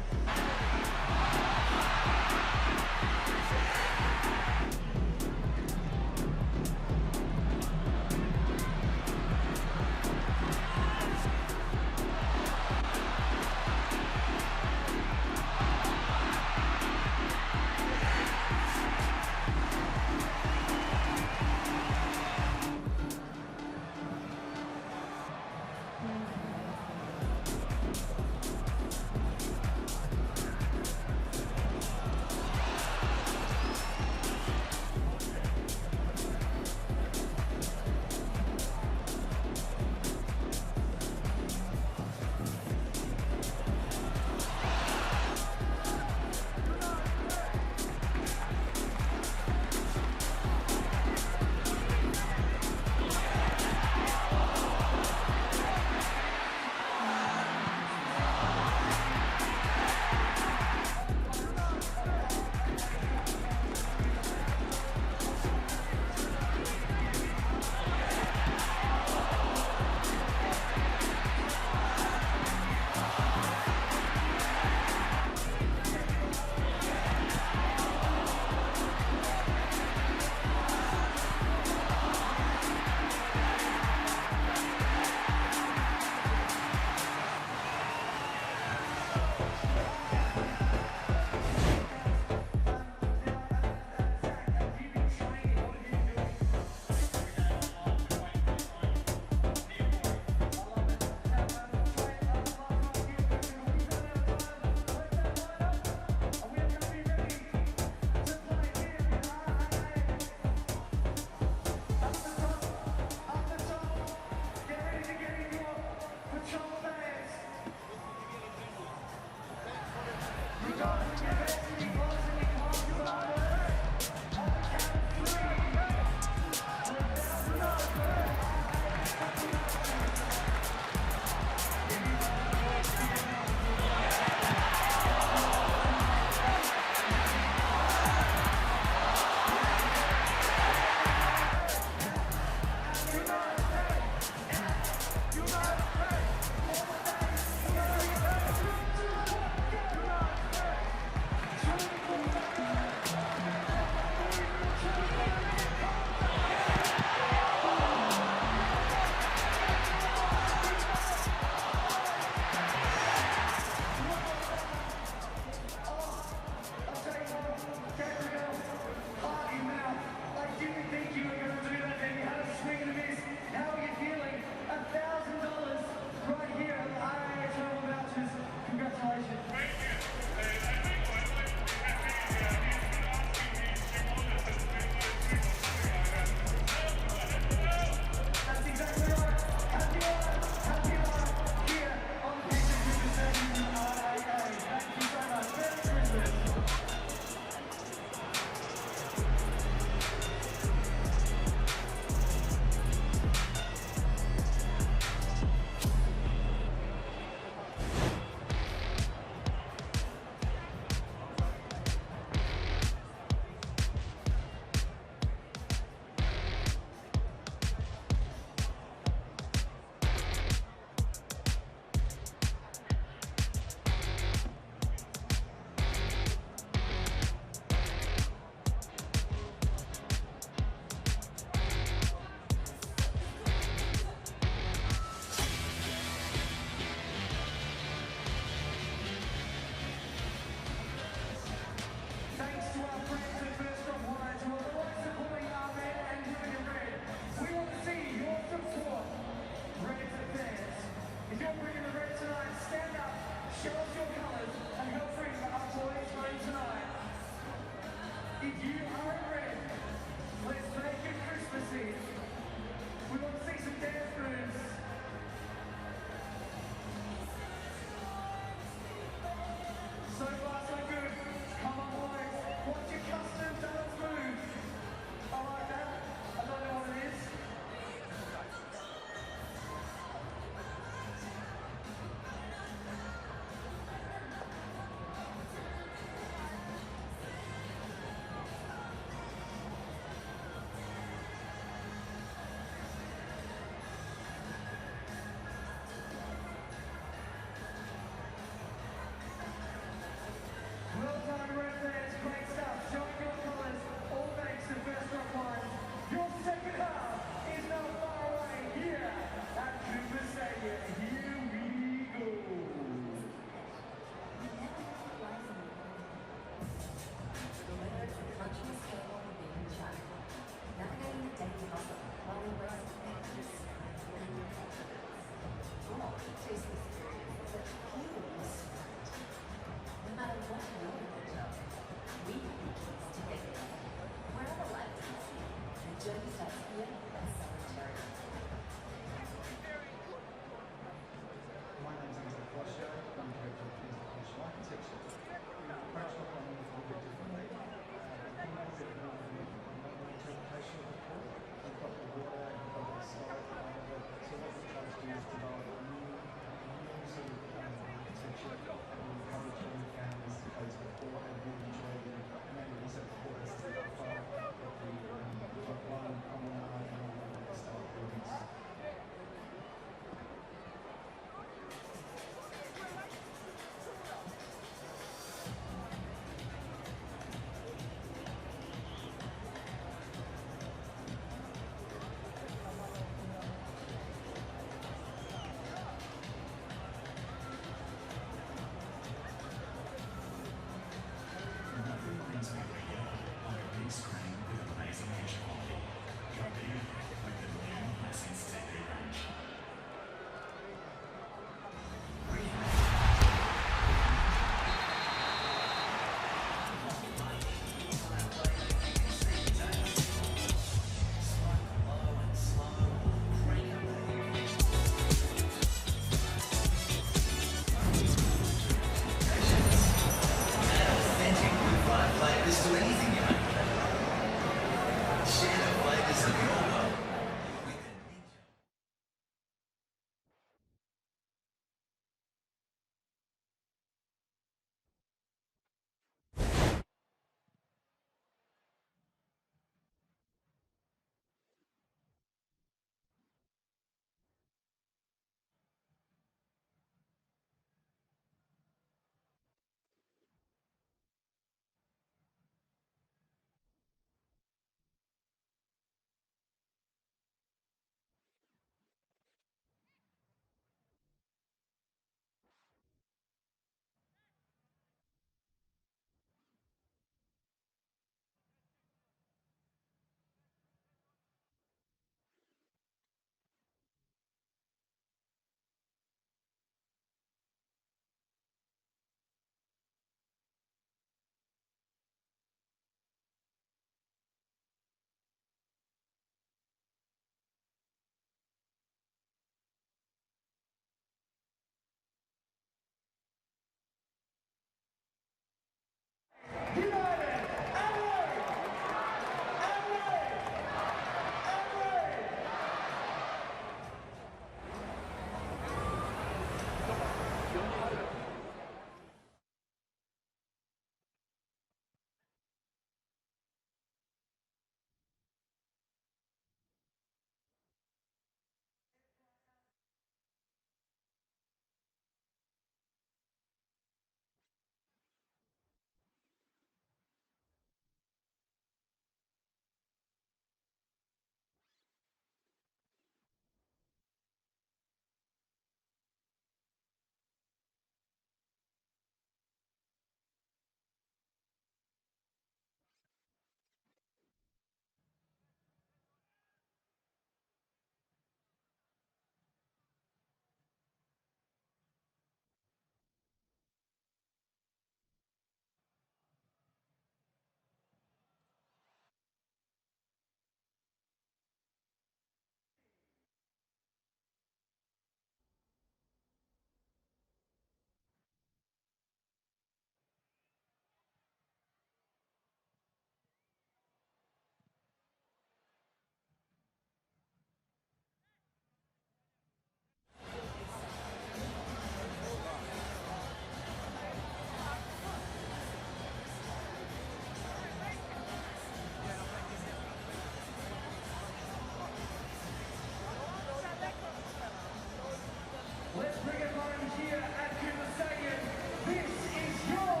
Let's bring it home here at Cooper Stadium. This is your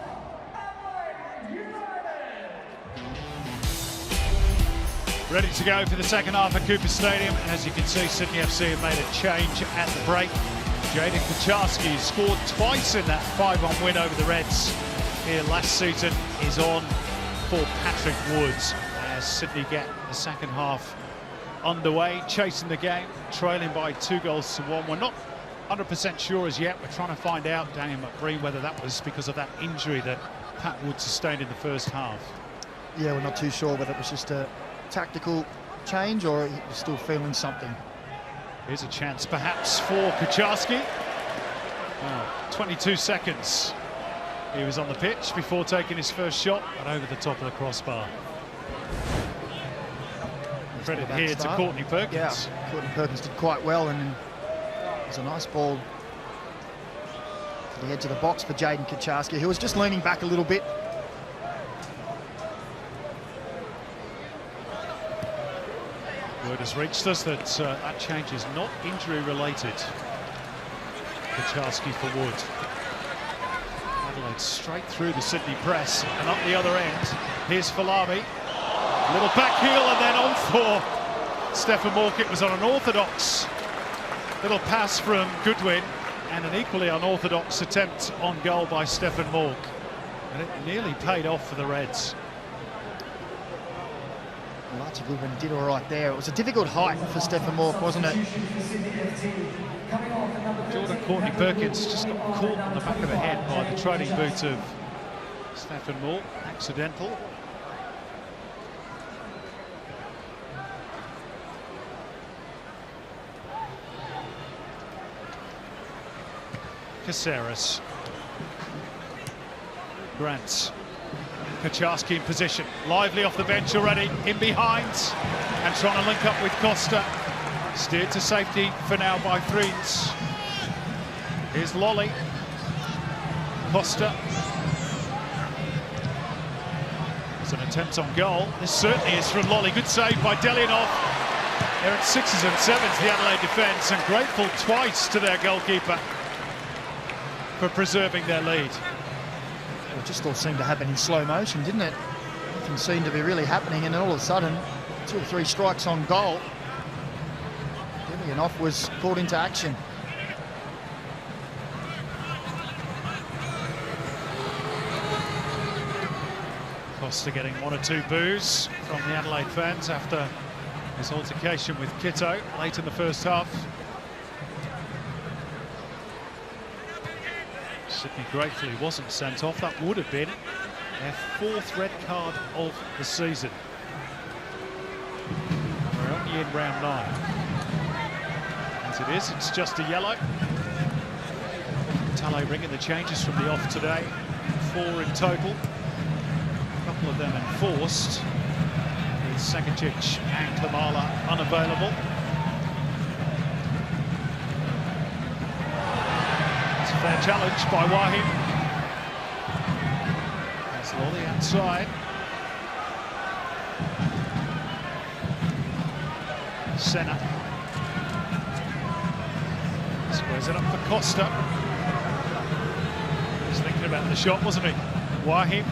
Adelaide United. Ready to go for the second half at Cooper Stadium. And as you can see, Sydney FC have made a change at the break. Jaden Kucharski scored twice in that 5-1 win over the Reds here last season is on for Patrick Woods as Sydney get the second half underway, chasing the game, trailing by 2-1. We're not 100% sure as yet. We're trying to find out, Daniel McBreen, whether that was because of that injury that Pat Woods sustained in the first half. Yeah, we're not too sure whether it was just a tactical change or he was still feeling something. Here's a chance perhaps for Kucharski. 22 seconds he was on the pitch before taking his first shot and over the top of the crossbar. Credit here to Courtney Perkins. Yeah, Courtney Perkins did quite well, and it was a nice ball to the edge of the box for Jaden Kucharski, who was just leaning back a little bit. Word has reached us that that change is not injury related. Kucharski for Wood. Adelaide straight through the Sydney press and up the other end. Here's Falami. Little back heel and then on for Stefan Mork. It was on an orthodox little pass from Goodwin and an equally unorthodox attempt on goal by Stefan Mork. And it nearly paid off for the Reds. Archie Goodwin did all right there. It was a difficult height for Stefan Mork, wasn't it? Jordan Courtney Perkins just got caught on the back of the head by the trailing boot of Stefan Mork. Accidental. Caceres. Grant. Kucharski in position, lively off the bench already, in behind, and trying to link up with Costa. Steered to safety for now by Threens. Here's Lolly. Costa. It's an attempt on goal. This certainly is from Lolly. Good save by Delianov. They're at 6s and 7s, the Adelaide defence, and grateful twice to their goalkeeper for preserving their lead. It just all seemed to happen in slow motion, didn't it? Nothing seemed to be really happening, and then all of a sudden, 2 or 3 strikes on goal. Delianov was caught into action. Costa getting 1 or 2 boos from the Adelaide fans after his altercation with Kitto late in the first half. Sydney gratefully wasn't sent off. That would have been their 4th red card of the season. And we're only in round 9. As it is, it's just a yellow. Talay bringing the changes from the off today. 4 in total. A couple of them enforced, with Sekic and Klimala unavailable. Fair challenge by Wahim. That's Lolly outside. Senna. Squares it up for Costa. He was thinking about the shot, wasn't he? Wahim.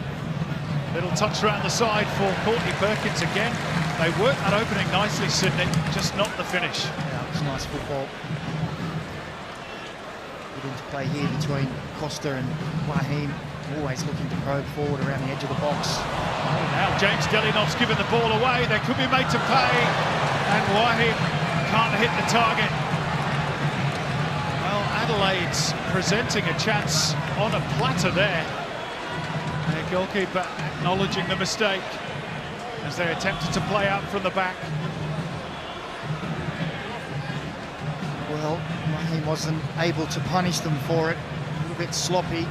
Little touch around the side for Courtney Perkins again. They worked that opening nicely, Sydney, just not the finish. Yeah, it was nice football. Into play here between Costa and Wahim, always looking to probe forward around the edge of the box. Oh, now James Delianov's given the ball away. They could be made to pay, and Wahim can't hit the target. Well, Adelaide's presenting a chance on a platter there. Their goalkeeper acknowledging the mistake as they attempted to play out from the back. Well, Wahim wasn't able to punish them for it. A little bit sloppy.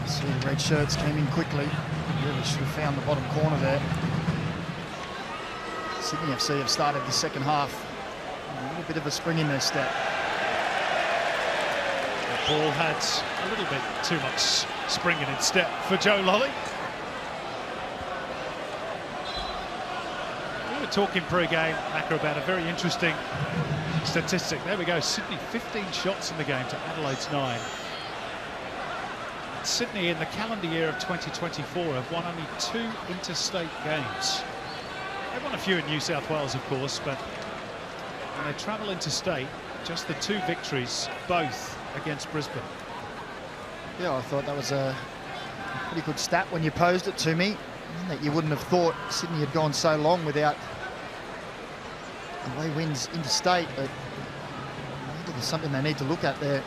See, the red shirts came in quickly. Really should have found the bottom corner there. Sydney FC have started the second half. A little bit of a spring in their step. The ball had a little bit too much spring in its step for Joe Lolly. Good talking pre-game, Macca, about a very interesting statistic. There we go, Sydney 15 shots in the game to Adelaide's 9. Sydney in the calendar year of 2024 have won only 2 interstate games. They've won a few in New South Wales, of course, but when they travel interstate, just the 2 victories, both against Brisbane. Yeah, I thought that was a pretty good stat when you posed it to me, that you wouldn't have thought Sydney had gone so long without away wins interstate, but maybe there's something they need to look at there.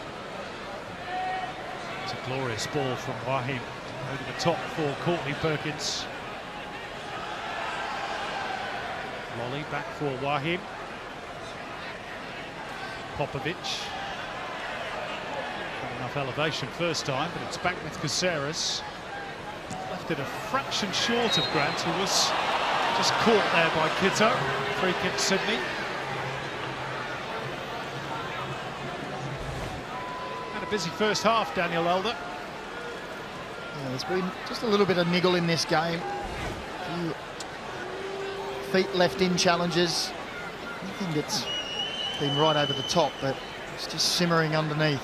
It's a glorious ball from Wahim over the top for Courtney Perkins. Lolly back for Wahim. Popovic. Not enough elevation first time, but it's back with Caceres. Left it a fraction short of Grant, who was just caught there by Kitto. Free kick Sydney. Had a busy first half, Daniel Elder. Yeah, there's been just a little bit of niggle in this game. A few feet left in challenges. Nothing that's been right over the top, but it's just simmering underneath.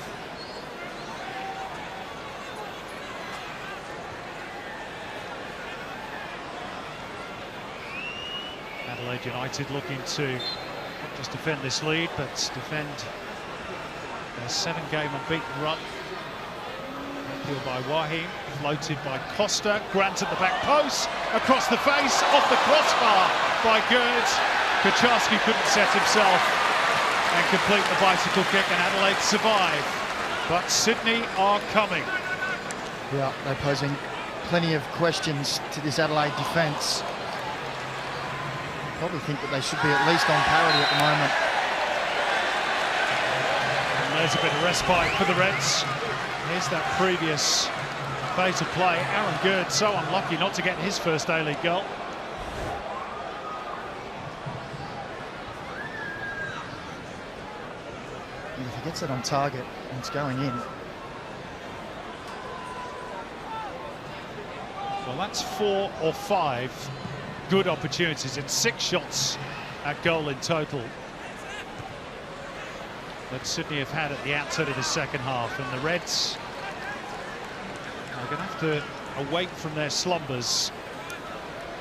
Adelaide United looking to not just defend this lead, but defend their 7-game unbeaten run. Appeal by Wahim, floated by Costa. Grant at the back post, across the face, off the crossbar by Gerd. Kucharski couldn't set himself and complete the bicycle kick, and Adelaide survive. But Sydney are coming. Yeah, they're posing plenty of questions to this Adelaide defence. Probably think that they should be at least on parity at the moment. And there's a bit of respite for the Reds. Here's that previous phase of play. Aaron Gerd so unlucky not to get his first A-League goal. And if he gets it on target and it's going in. Well, that's 4 or 5 good opportunities. It's 6 shots at goal in total that Sydney have had at the outset of the second half, and the Reds are going to have to awake from their slumbers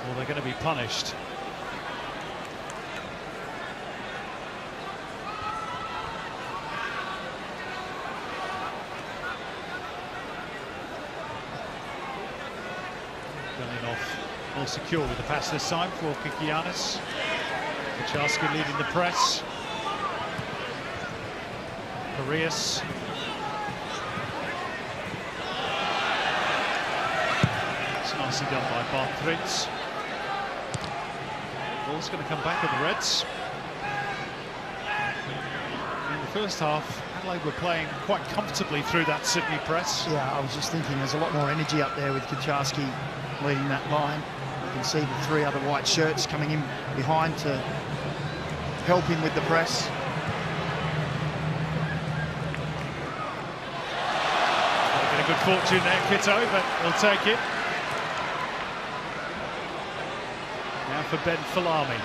or they're going to be punished. More secure with the pass this time for Kikianis. Kucharski leading the press. Arias. It's nicely done by Bart Fritz. Ball's going to come back at the Reds. In the first half, Adelaide were playing quite comfortably through that Sydney press. Yeah, I was just thinking there's a lot more energy up there with Kucharski leading that line. You can see the 3 other white shirts coming in behind to help him with the press. A bit of good fortune there, Kitto, but he'll take it. Now for Ben Falami,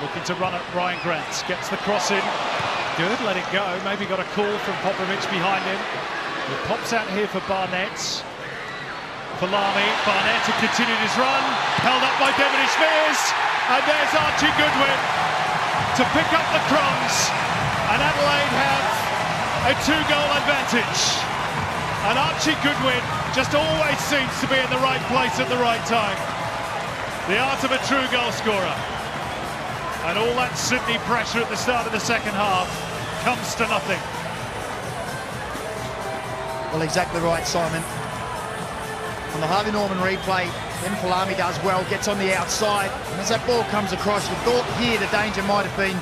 looking to run at Ryan Grant, gets the cross in. Good, let it go. Maybe got a call from Popovic behind him. It pops out here for Barnett. Falami, Barnett had continued his run, held up by Devon Spears, and there's Archie Goodwin to pick up the crumbs, and Adelaide have a 2-goal advantage. And Archie Goodwin just always seems to be in the right place at the right time. The art of a true goal scorer. And all that Sydney pressure at the start of the second half comes to nothing. Well, exactly right, Simon. On the Harvey Norman replay, then Falami does well, gets on the outside, and as that ball comes across, you thought here the danger might have been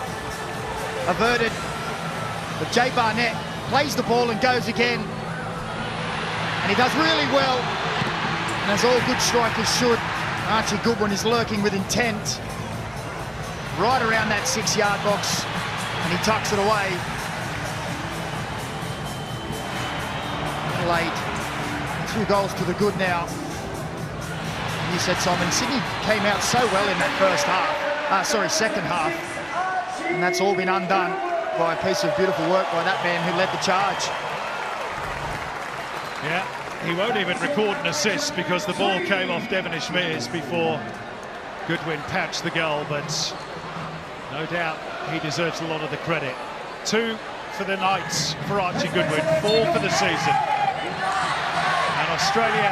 averted. But Jay Barnett plays the ball and goes again. And he does really well, and as all good strikers should, Archie Goodwin is lurking with intent right around that 6-yard box, and he tucks it away. Adelaide, 2 goals to the good now. You said, Simon, Sydney came out so well in that first half. second half. And that's all been undone by a piece of beautiful work by that man who led the charge. Yeah, he won't even record an assist because the ball came off Devonish Mears before Goodwin patched the goal, but no doubt he deserves a lot of the credit. 2 for the Knights for Archie Goodwin, 4 for the season. And Australia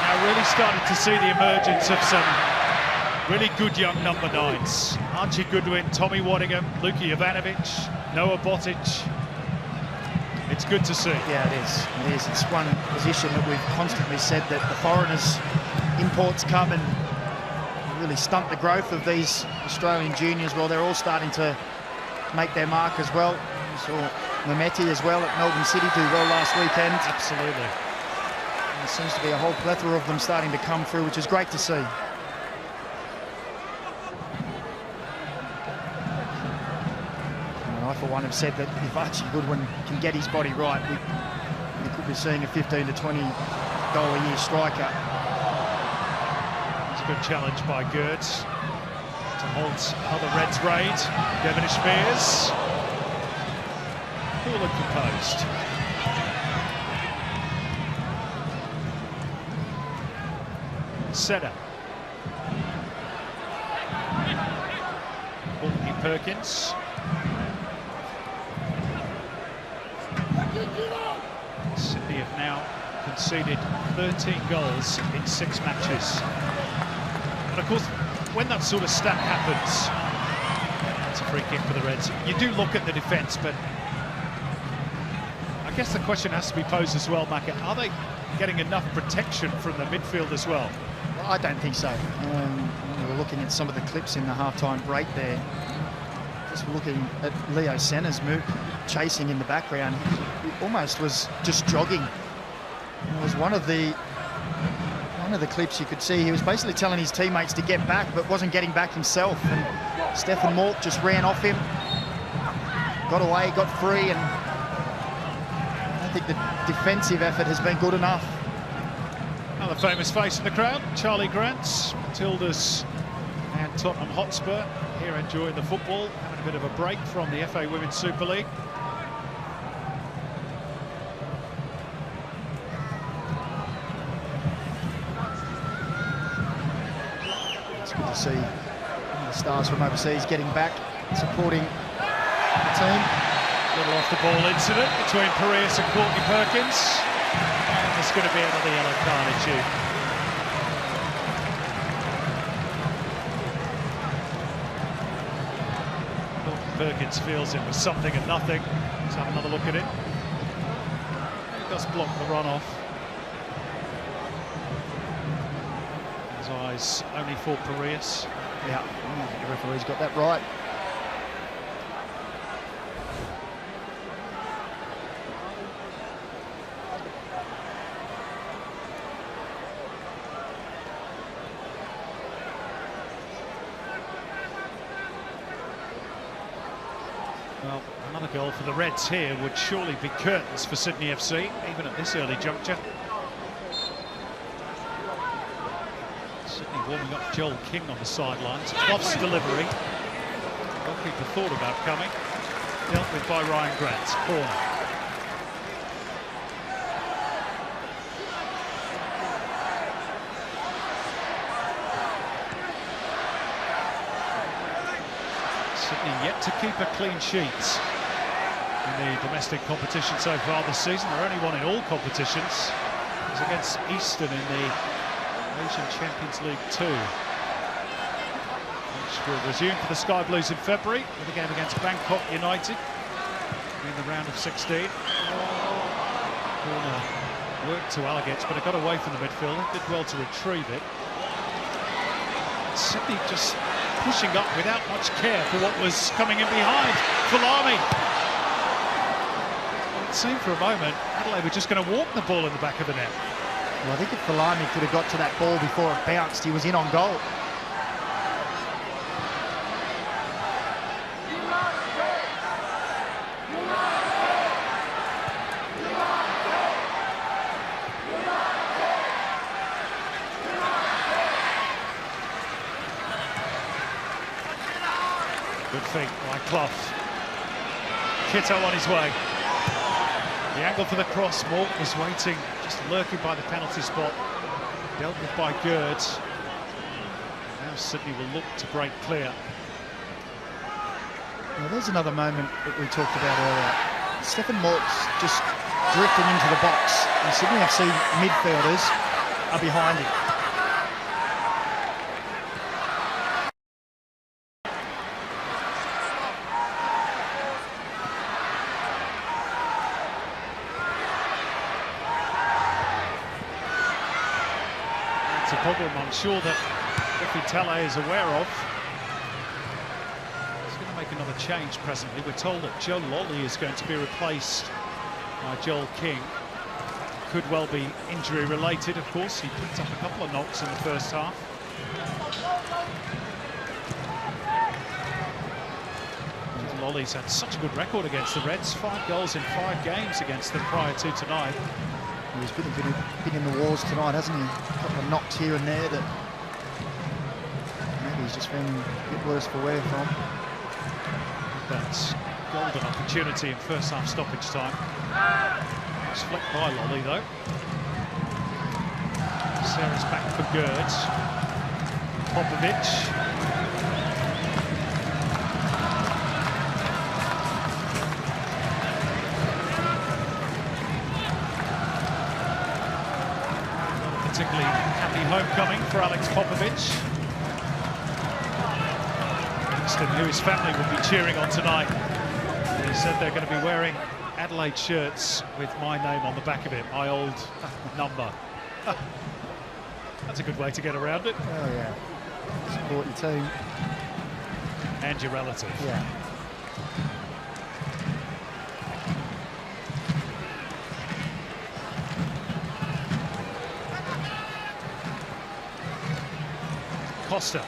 now really started to see the emergence of some really good young number 9s. Archie Goodwin, Tommy Waddingham, Luka Jovanovic, Noah Botic. It's good to see. Yeah, it is. It is. It's one position that we've constantly said that the foreigners, imports come and really stunt the growth of these Australian juniors. Well, they're all starting to make their mark as well. We saw Mameti as well at Melbourne City do well last weekend. Absolutely. And there seems to be a whole plethora of them starting to come through, which is great to see. I, for one, have said that if Archie Goodwin can get his body right, we could be seeing a $15 to $20 a year striker. It's a good challenge by Gertz to halt other Reds raid. Devonish Mears, cool and composed. Setter. Courtney Perkins. Sydney have now conceded 13 goals in 6 matches. And of course, when that sort of stat happens, it's a free kick for the Reds. You do look at the defence, but I guess the question has to be posed as well, Macca. Are they getting enough protection from the midfield as well? Well, I don't think so. We were looking at some of the clips in the half-time break there. Just looking at Leo Senna's move, chasing in the background. He almost was just jogging. It was one of the clips you could see. He was basically telling his teammates to get back, but wasn't getting back himself. And Stefan Malt just ran off him, got away, got free, and I don't think the defensive effort has been good enough. Another famous face in the crowd, Charlie Grant, Matildas and Tottenham Hotspur, here enjoying the football, having a bit of a break from the FA Women's Super League. It's good to see the stars from overseas getting back, supporting the team. Little off the ball incident between Parius and Courtney Perkins. And there's going to be another yellow card issue. Perkins feels it was something and nothing. Let's have another look at it. He does block the runoff. His eyes only for Parius. Yeah, I think the referee's got that right. Well, another goal for the Reds here would surely be curtains for Sydney FC, even at this early juncture. Sydney warming up Joel King on the sidelines. Clough's delivery. Goalkeeper thought about coming. Dealt with by Ryan Grant. Corner. Sydney yet to keep a clean sheet in the domestic competition so far this season. They're only won in all competitions. It's against Eastern in the Asian Champions League 2, which will resume for the Sky Blues in February with a game against Bangkok United in the round of 16. Corner worked to Alligates, but it got away from the midfielder. Did well to retrieve it. Sydney just pushing up without much care for what was coming in behind. Falami. It seemed for a moment Adelaide were just going to walk the ball in the back of the net. Well, I think if Falami could have got to that ball before it bounced, he was in on goal. feet by Clough. Kitto on his way. The angle for the cross, Morton was waiting, just lurking by the penalty spot. Dealt with by Gerd. Now Sydney will look to break clear. Well, there's another moment that we talked about earlier. Stephen Mort's just drifting into the box, and Sydney FC midfielders are behind him. It's a problem I'm sure that Tele is aware of. He's going to make another change presently. We're told that Joe Lolly is going to be replaced by Joel King. Could well be injury related, of course. He picked up a couple of knocks in the first half. And Lolly's had such a good record against the Reds. 5 goals in 5 games against them prior to tonight. He's been in the wars tonight, hasn't he? A couple of knocks here and there that maybe he's just been a bit worse for wear from. That's golden opportunity in first half stoppage time. It's flicked by Lolly though. Sarah's back for Gerd. Popovic. Particularly happy homecoming for Alex Popovic. Winston, who his family will be cheering on tonight. He said they're going to be wearing Adelaide shirts with my name on the back of it, my old number. That's a good way to get around it. Oh yeah, support your team. And your relative. Yeah. Costa.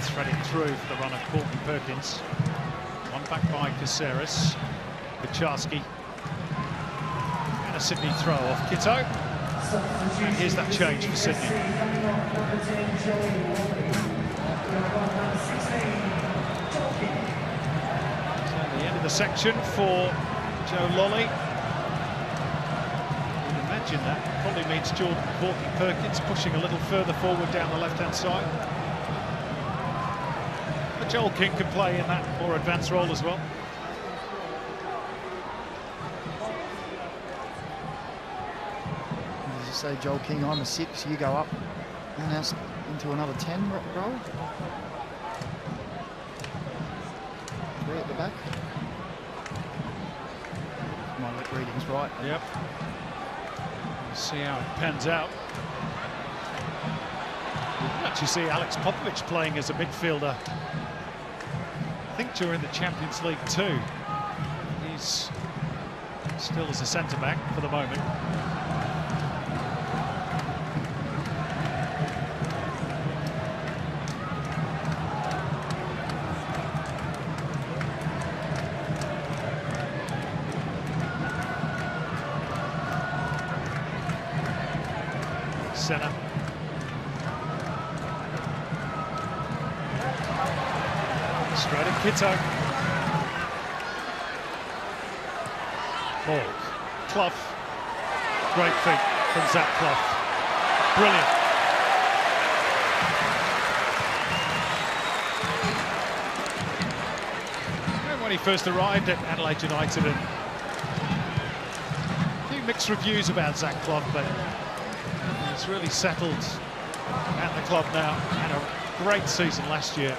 Threading through for the run of Courtney Perkins. One back by Caceres. Kucharski. And a Sydney throw off Kitto. And here's that change for Sydney. So at the end of the section for Joe Lolly. Imagine that probably means Jordan Courtney Perkins pushing a little further forward down the left-hand side. But Joel King can play in that more advanced role as well. As you say, Joel King on the 6, you go up and now into another 10 role. 3 at the back. My reading's right. Yep. We'll see how it pans out. You can actually see Alex Popovic playing as a midfielder. I think during the Champions League too. He's still as a centre-back for the moment. Senna. Straight at Kitto. Ball. Clough. Great feet from Zach Clough. Brilliant. And when he first arrived at Adelaide United, and a few mixed reviews about Zach Clough, but he's really settled at the club now. Had a great season last year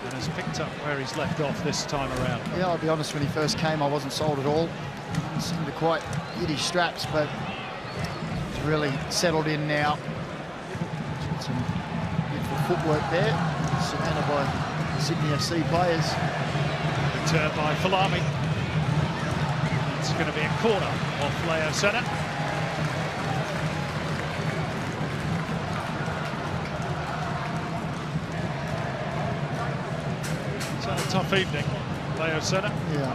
and has picked up where he's left off this time around. Yeah, I'll be honest, when he first came, I wasn't sold at all. He seemed to quite hit his straps, but he's really settled in now. Some beautiful footwork there, surrounded by Sydney FC players. Return by Falami. It's going to be a corner off Leo Senna. It's had a tough evening, Leo Senna. Yeah,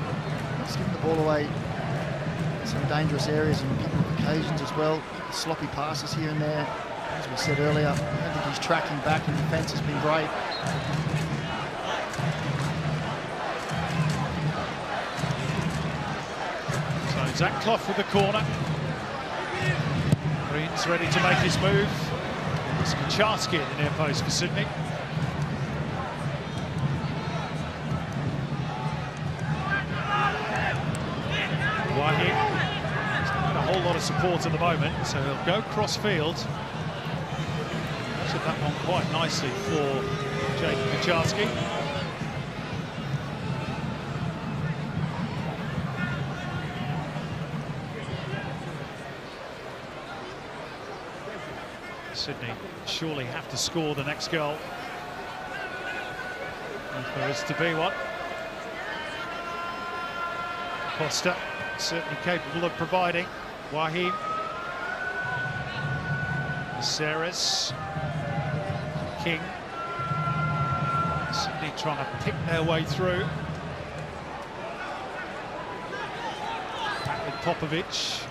he's given the ball away in some dangerous areas on a couple of occasions as well. Sloppy passes here and there. As we said earlier, I don't think he's tracking back, and defence has been great. Zach Clough with the corner. Green's ready to make his move. It's Kucharski at the near post for Sydney. Wahi. He's not got a whole lot of support at the moment, so he'll go cross field. Measured that one quite nicely for Jake Kucharski. Sydney surely have to score the next goal, if there is to be one. Costa certainly capable of providing. Wahi. Ceres. King. Sydney trying to pick their way through. Back with Popovic.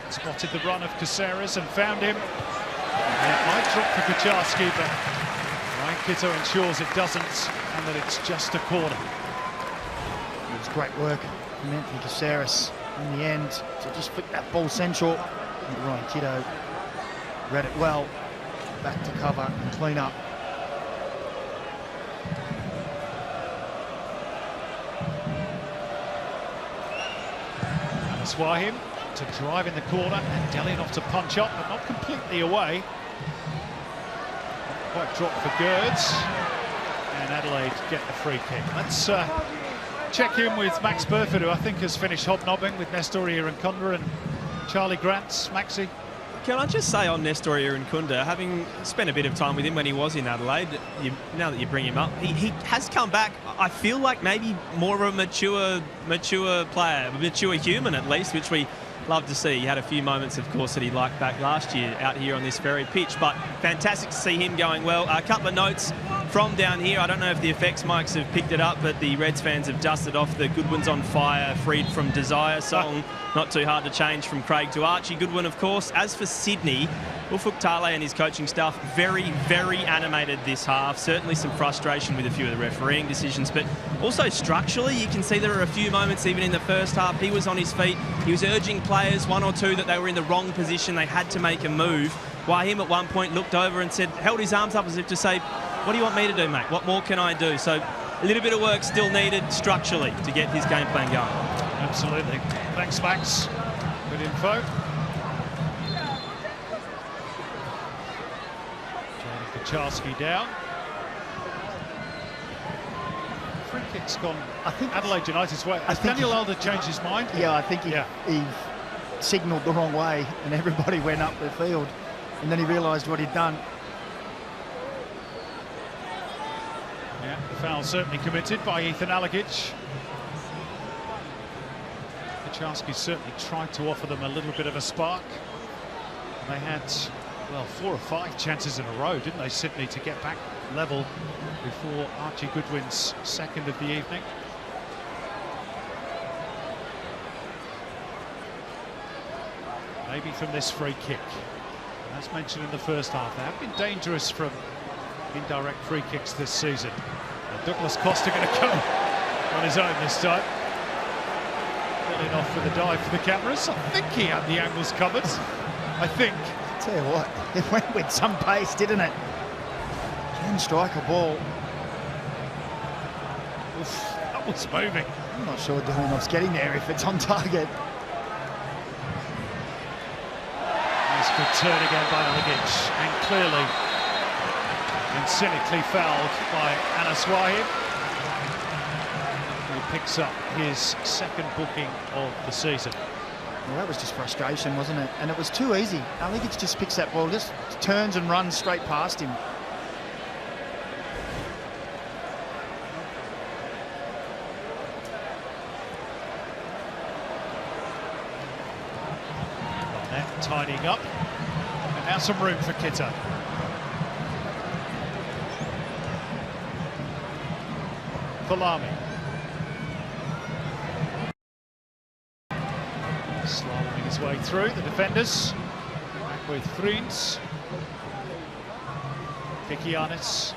Spotted the run of Caceres and found him. It might drop for Kucharski, but Ryan Kitto ensures it doesn't, and that it's just a corner. It was great work from Anthony Caceres in the end to just flick that ball central. And Ryan Kitto read it well, back to cover and clean up. Swahim to drive in the corner, and Delianoff to punch up, but not completely away. Not quite dropped for Gerds, and Adelaide get the free kick. Let's check in with Max Burford, who I think has finished hobnobbing with Nestor Irankunda and Charlie Grant. Maxie? Can I just say on Nestor Irankunda, having spent a bit of time with him when he was in Adelaide, now that you bring him up, he has come back, I feel like maybe more of a mature player, a mature human at least, which we love to see. He had a few moments, of course, that he liked back last year out here on this very pitch, but fantastic to see him going well. A couple of notes from down here. I don't know if the effects mics have picked it up, but the Reds fans have dusted off the Goodwin's on Fire, Freed from Desire song. Not too hard to change from Craig to Archie Goodwin, of course. As for Sydney, Ufuk Tale and his coaching staff, very, very animated this half. Certainly some frustration with a few of the refereeing decisions, but also structurally, you can see there are a few moments even in the first half. He was on his feet. He was urging players, one or two, that they were in the wrong position. They had to make a move. Wahim at one point looked over and said, held his arms up as if to say, what do you want me to do, mate? What more can I do? So a little bit of work still needed structurally to get his game plan going. Absolutely. Thanks, Max. Good info. Kucharski down. Free kick's gone. I think Adelaide United's way. Has Daniel Elder changed his mind? Yeah, I think he signalled the wrong way and everybody went up the field, and then he realised what he'd done. Yeah, the foul certainly committed by Ethan Alagic. Kucharski certainly tried to offer them a little bit of a spark. They had, well, 4 or 5 chances in a row, didn't they, Sydney, to get back level before Archie Goodwin's second of the evening. Maybe from this free kick. As mentioned in the first half, they have been dangerous from indirect free kicks this season. And Douglas Costa going to go on his own this time. Filling off with a dive for the cameras. I think he had the angles covered. I think. Tell you what, it went with some pace, didn't it? Can strike a ball. Oof, that was moving. I'm not sure Delianoff's getting there if it's on target. Nice good turn again by Alagic, and clearly and cynically fouled by Anas Wahid, who picks up his second booking of the season. Well, that was just frustration, wasn't it? And it was too easy. Alagic just picks that ball, just turns and runs straight past him. That tidying up, and now some room for Kitto. Falami. Slaloming his way through the defenders. Back with Vriends. Pikianis.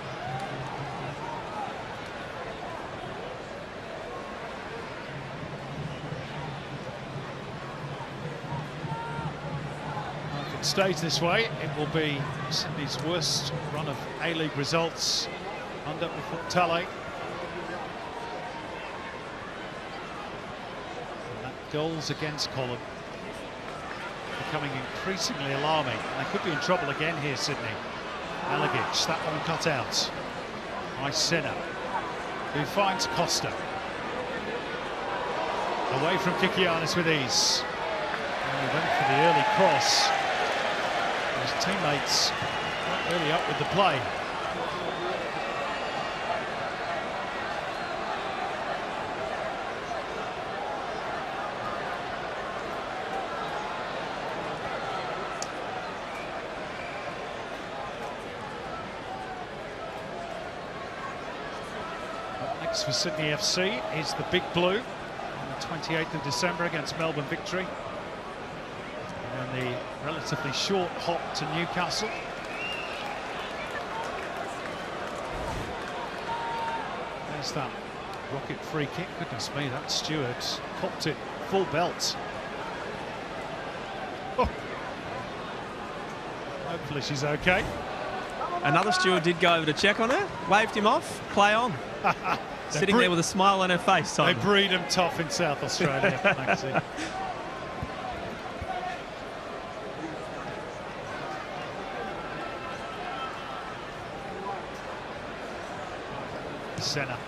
it stays this way, it will be Sydney's worst run of A-League results under Tale. Goals against column becoming increasingly alarming. They could be in trouble again here, Sydney. Alagic, that one cut out by Senna, who finds Costa. Away from Kikianis with ease. And he went for the early cross. His teammates quite early up with the play. Next for Sydney FC is the Big Blue on the 28th of December against Melbourne Victory. And then the relatively short hop to Newcastle. There's that rocket free kick. Goodness me, that Stewart popped it full belt. Oh. Hopefully she's okay. Another steward did go over to check on her, waved him off, play on. Sitting there with a smile on her face, Simon. They breed them tough in South Australia, Maxie. Senna.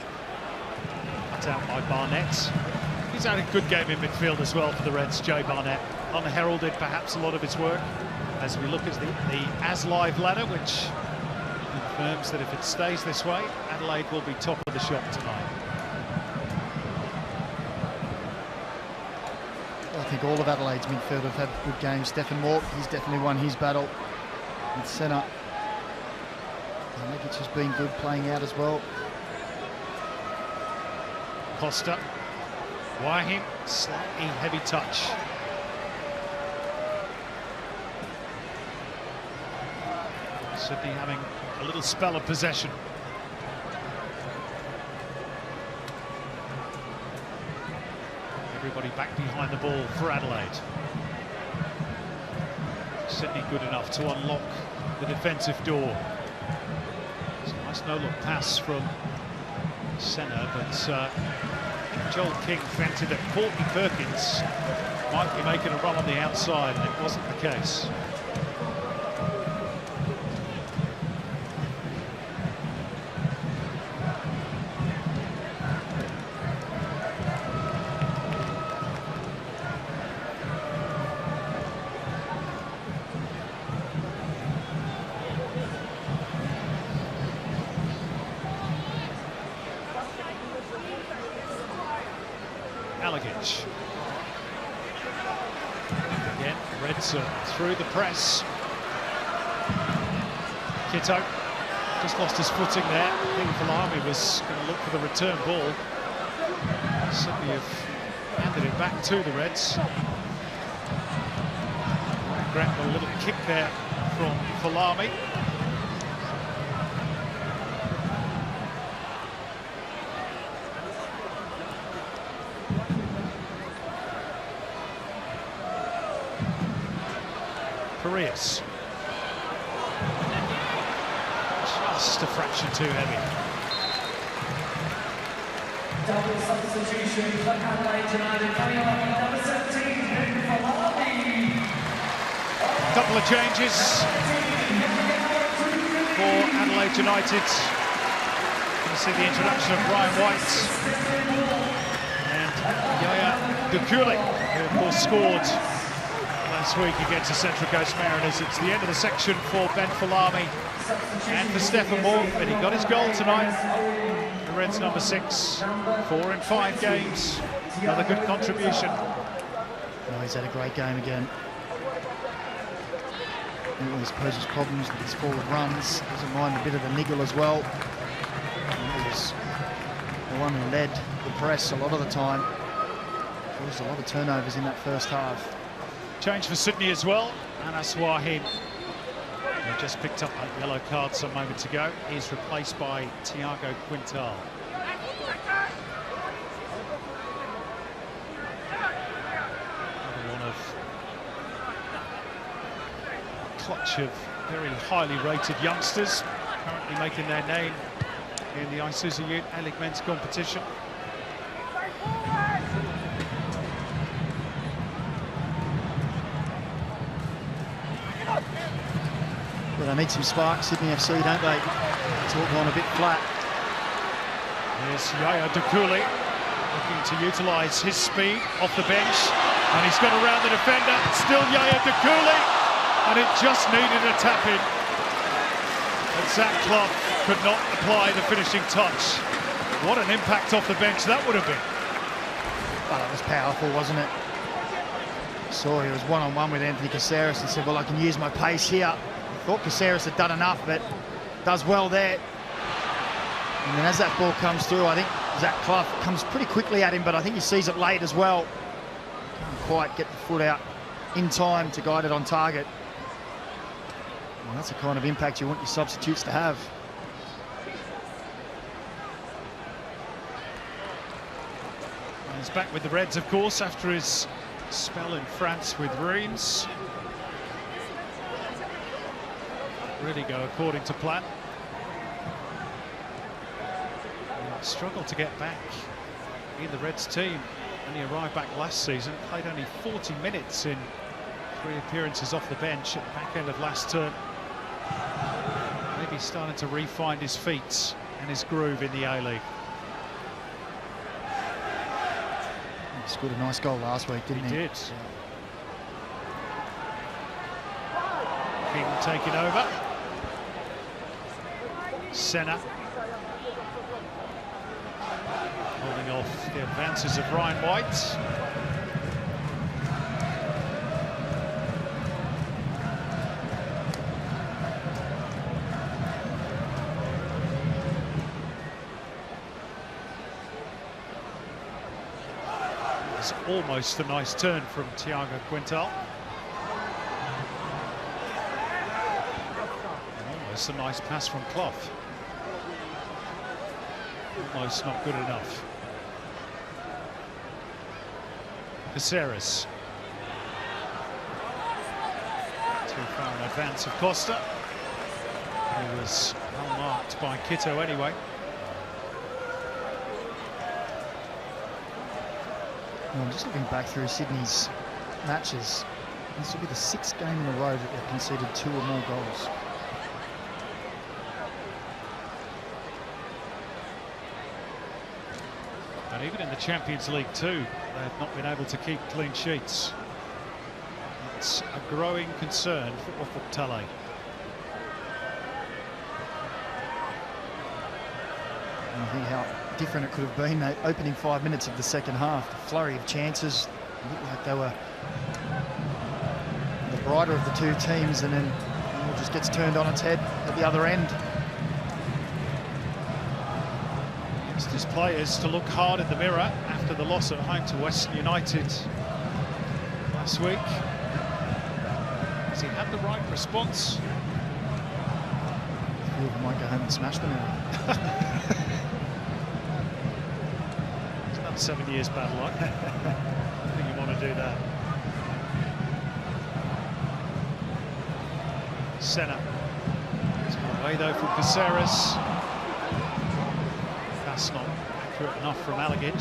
Cut out by Barnett. He's had a good game in midfield as well for the Reds, Jay Barnett. Unheralded perhaps a lot of his work as we look at the As Live ladder, which confirms that if it stays this way, Adelaide will be top of the shop tonight. I think all of Adelaide's midfield have had good games. Stephen Moore, he's definitely won his battle with Senna. Alagic has been good playing out as well. Costa, Wahim, slightly heavy touch. Sydney having a little spell of possession. Everybody back behind the ball for Adelaide. Sydney good enough to unlock the defensive door. It's a nice no-look pass from Senna, but Joel King fancied that Courtney Perkins might be making a run on the outside, and it wasn't the case. Alagic. Again, Reds through the press. Kitto just lost his footing there. I think Falami was going to look for the return ball. Sydney have handed it back to the Reds. Grant got a little kick there from Falami. Arias. Just a fraction too heavy. Double substitution for Adelaide United coming on number 17, A couple of changes for Adelaide United. You see the introduction of Ryan White and Yaya Dukule, who of course scored last week against the Central Coast Mariners. It's the end of the section for Ben Falami and for Stephen Moore, but he got his goal tonight. The Reds number 6, 4 in 5 games. Another good contribution. Oh, he's had a great game again. He always poses problems with his forward runs. Doesn't mind a bit of a niggle as well. And he was the one who led the press a lot of the time. There was a lot of turnovers in that first half. Change for Sydney as well. Anas Wahim, who just picked up a yellow card some moments ago, is replaced by Tiago Quintal. One of clutch of very highly rated youngsters currently making their name in the Isuzu UTE A-League men's competition. Well, they need some sparks, Sydney FC, don't they? It's all gone a bit flat. Here's Yaya Dukuli looking to utilise his speed off the bench, and he's got around the defender. Still Yaya Dukuli, and it just needed a tap in. And Zach Clough could not apply the finishing touch. What an impact off the bench that would have been. Oh, that was powerful, wasn't it? Saw he was one-on-one with Anthony Caceres and said, well, I can use my pace here. Thought Caceres had done enough, but does well there. And then as that ball comes through, I think Zach Clough comes pretty quickly at him, but I think he sees it late as well. Can't quite get the foot out in time to guide it on target. Well, that's the kind of impact you want your substitutes to have. He's back with the Reds, of course, after his spell in France with Reims. Really go according to plan. Struggled to get back in the Reds team when he arrived back last season. Played only 40 minutes in 3 appearances off the bench at the back end of last term. Maybe starting to re-find his feet and his groove in the A-League. He scored a nice goal last week, didn't he? He did. King taking over. Senna holding off the advances of Ryan White. It's almost a nice turn from Thiago Quintal. And almost a nice pass from Clough. Almost not good enough. Caceres. Too far in advance of Costa. He was well marked by Kitto anyway. Well, I'm just looking back through Sydney's matches. This will be the 6th game in a row that they've conceded 2 or more goals. And even in the Champions League too, they've not been able to keep clean sheets. It's a growing concern for Ufuk-Talay. I think how different it could have been. The opening 5 minutes of the second half, the flurry of chances, looked like they were the brighter of the 2 teams, and then it all just gets turned on its head at the other end. It's his players to look hard in the mirror after the loss at home to Western United last week. Has he had the right response? He might go home and smash the mirror. 7 years bad luck. I think you want to do that. Senna. It's got away though from Caceres. That's not accurate enough from Alagic.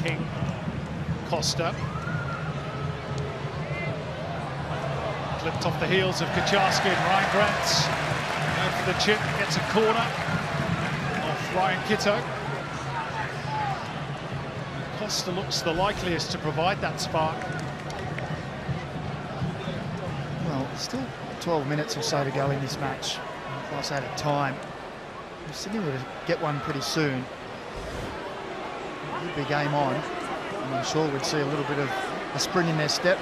King. Costa. Clipped off the heels of Kaczarski and Ryan Grant. For the chip, gets a corner off Ryan Kitto. Costa looks the likeliest to provide that spark. Well, still 12 minutes or so to go in this match. Close out of time. If Sydney were to get one pretty soon, it would be game on. And I'm sure we'd see a little bit of a spring in their step.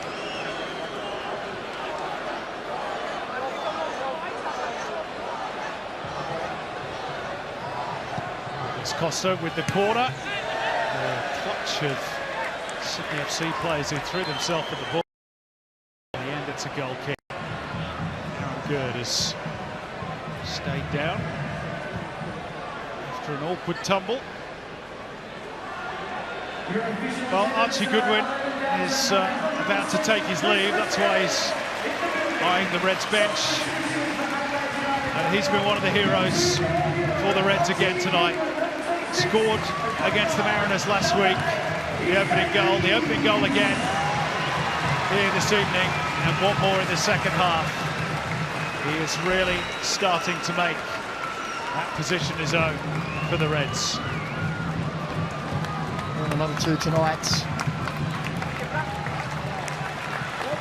Costa with the corner. The clutch of Sydney FC players who threw themselves at the ball. In the end, it's a goal kick. Aaron Gerd has stayed down after an awkward tumble. Well, Archie Goodwin is about to take his leave. That's why he's eyeing the Reds bench. And he's been one of the heroes for the Reds again tonight. Scored against the Mariners last week, the opening goal again here this evening, and one more in the second half. He is really starting to make that position his own for the Reds. And another two tonight.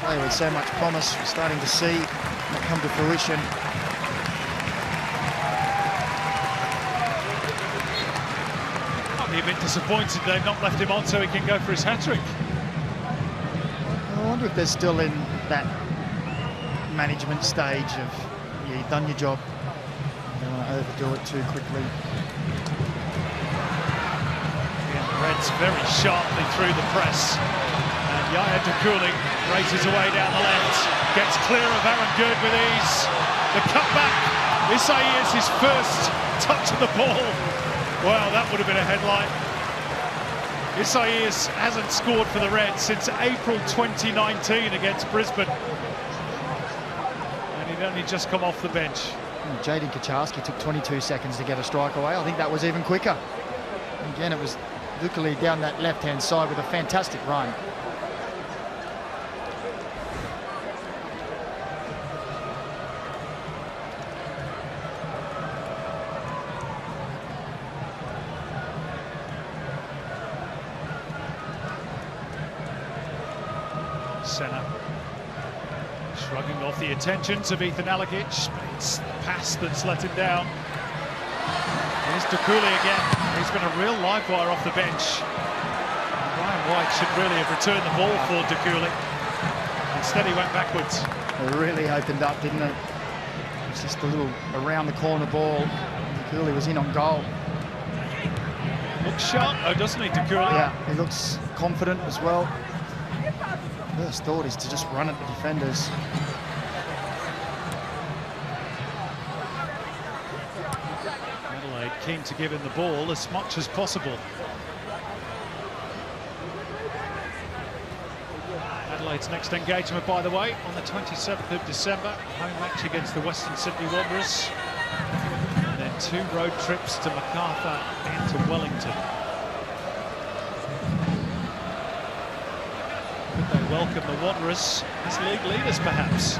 Play with so much promise, we're starting to see that come to fruition. I'll be a bit disappointed they've not left him on so he can go for his hat-trick. I wonder if they're still in that management stage of, yeah, you've done your job, you don't want to overdo it too quickly. Yeah, the Reds very sharply through the press. And Yaya Dukuli races away down the left, gets clear of Aaron Good with ease. The cutback, Isuzu his first touch of the ball. Wow, that would have been a headline. Isuzu hasn't scored for the Reds since April 2019 against Brisbane. And he'd only just come off the bench. Jaden Kucharski took 22 seconds to get a strike away. I think that was even quicker. And again, it was Dukuli down that left-hand side with a fantastic run. Senna shrugging off the attentions of Ethan Alagic, but it's the pass that's let him down. Here's Dukuli again. He's been a real live wire off the bench. And Ryan White should really have returned the ball for Dukuli. Instead he went backwards. It really opened up, didn't it? It's just a little around the corner ball. Dukuli was in on goal. Looks sharp though, doesn't he, Dukuli? Yeah, he looks confident as well. First thought is to just run at the defenders. Adelaide keen to give him the ball as much as possible. Adelaide's next engagement, by the way, on the 27th of December. Home match against the Western Sydney Wanderers. And then 2 road trips to Macarthur and to Wellington. They welcome the Wanderers as league leaders, perhaps.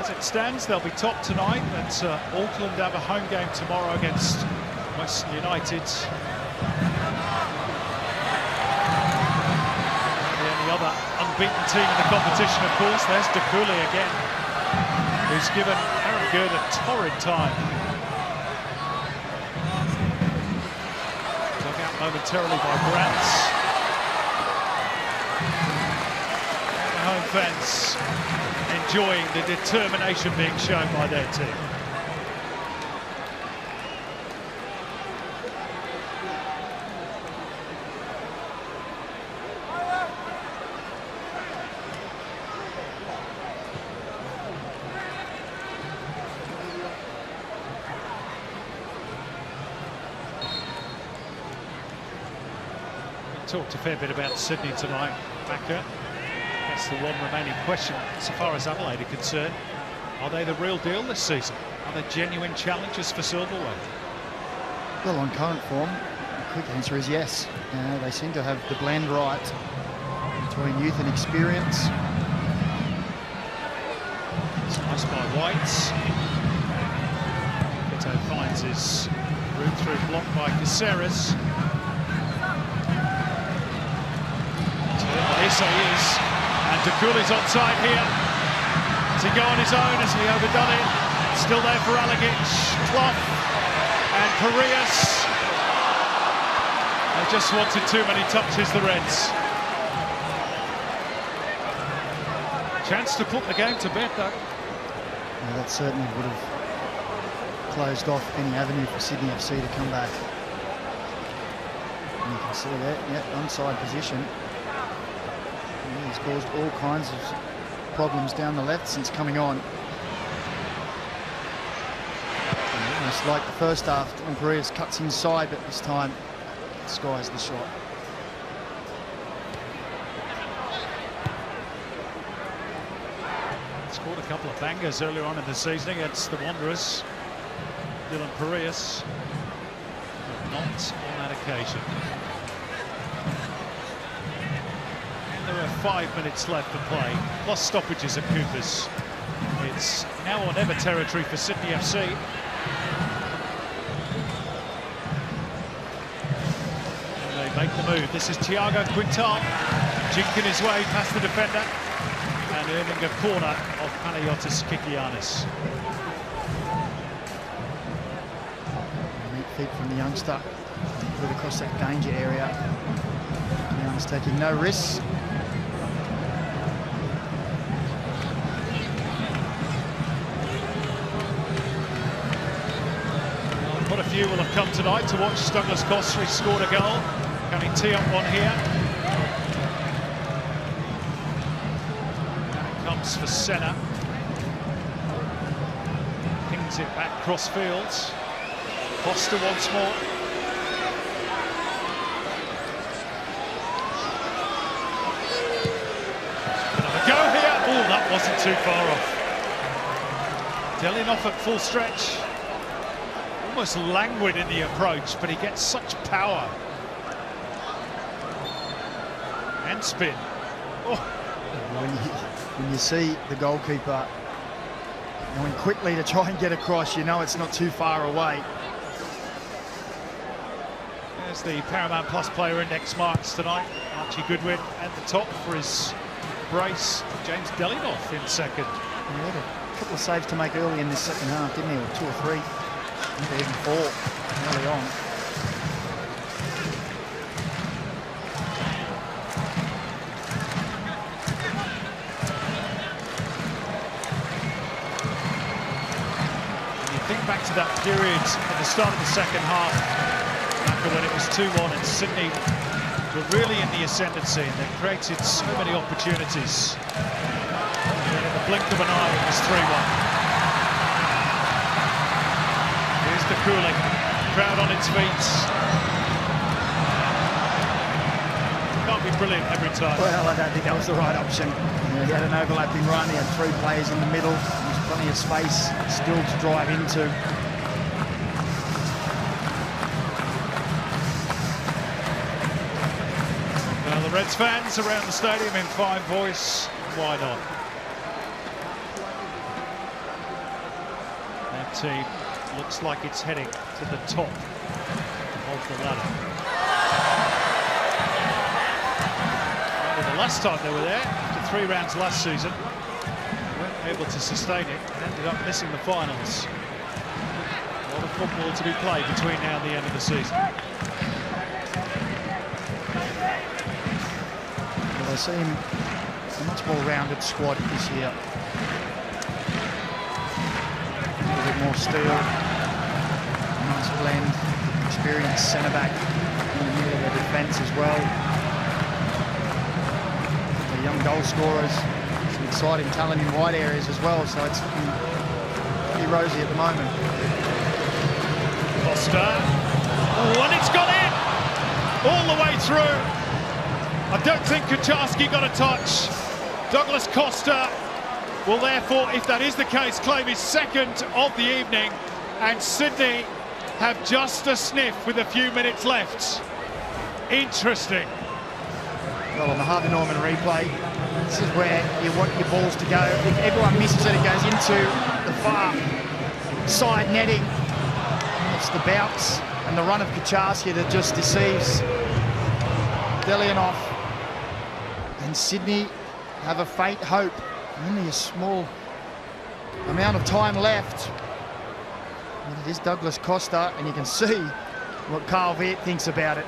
As it stands, they'll be top tonight, but Auckland have a home game tomorrow against Western United. The only other unbeaten team in the competition, of course. There's Dukuli again, who's given Aaron Good a torrid time. Dug out momentarily by Grants. Home fans enjoying the determination being shown by their team. We talked a fair bit about Sydney tonight, Macca. That's the one remaining question so far as Adelaide are concerned. Are they the real deal this season? Are they genuine challengers for silverware? Well, on current form, the quick answer is yes. They seem to have the blend right between youth and experience. Sliced by White. Vito finds his route through, blocked by Caceres. Isuzu. And Dukuli's onside here. Does he go on his own? Has he overdone it? Still there for Alagic, Clough and Parias. They just wanted too many touches, the Reds. Chance to put the game to bed, though. Yeah, that certainly would have closed off any avenue for Sydney FC to come back. And you can see that, yep, onside position. He's caused all kinds of problems down the left since coming on. Almost like the first half, when Parias cuts inside, but this time skies the shot. couple of bangers earlier on in the season against the Wanderers. Dylan Parias, but not on that occasion. And there are 5 minutes left to play, plus stoppages at Coopers. It's now or never territory for Sydney FC. And they make the move. This is Thiago Quintal, jinking his way past the defender and earning a corner of Panayotis Kikianis. Neat feet from the youngster. Put across that danger area. Kikianis taking no risks. Quite a few will have come tonight to watch Douglas Costa. He scored a goal. Can he tee up one here? And it comes for Senna. Pings it back cross fields. Costa once more. Another go here. Oh, that wasn't too far off. Delinoff at full stretch. Almost languid in the approach, but he gets such power and spin. Oh. When you see the goalkeeper going quickly to try and get across, you know it's not too far away. There's the Paramount Plus Player Index marks tonight. Archie Goodwin at the top for his brace. James Delinoff in second. He had a couple of saves to make early in this second half, didn't he? Or 2 or 3. Maybe even 4 early on. When you think back to that period at the start of the second half, after when it was 2-1 and Sydney were really in the ascendancy and they created so many opportunities. And in the blink of an eye it was 3-1. Here's the cooling, crowd on its feet. Can't be brilliant every time. Well, I don't think that was the right option. He had an overlapping run, he had 3 players in the middle. There's plenty of space still to drive into. Well, the Reds fans around the stadium in fine voice. Why not? That team looks like it's heading to the top of the ladder. Well, the last time they were there, after 3 rounds last season, they weren't able to sustain it and ended up missing the finals. A lot of football to be played between now and the end of the season. Well, they seem a much more rounded squad this year. A little bit more steel. Nice blend. Experienced centre-back in the middle of their defence as well. The young goal scorers. Some exciting talent in wide areas as well, so it's pretty rosy at the moment. Costa. Oh, and it's gone in! All the way through. I don't think Kucharski got a touch. Douglas Costa will therefore, if that is the case, claim his second of the evening, and Sydney have just a sniff with a few minutes left. Interesting. Well, on the Harvey Norman replay, this is where you want your balls to go. If everyone misses it, it goes into the far side netting. It's the bounce and the run of Kucharski that just deceives Delinoff. And Sydney have a faint hope. Only a small amount of time left. And it is Douglas Costa, and you can see what Carl Viet thinks about it.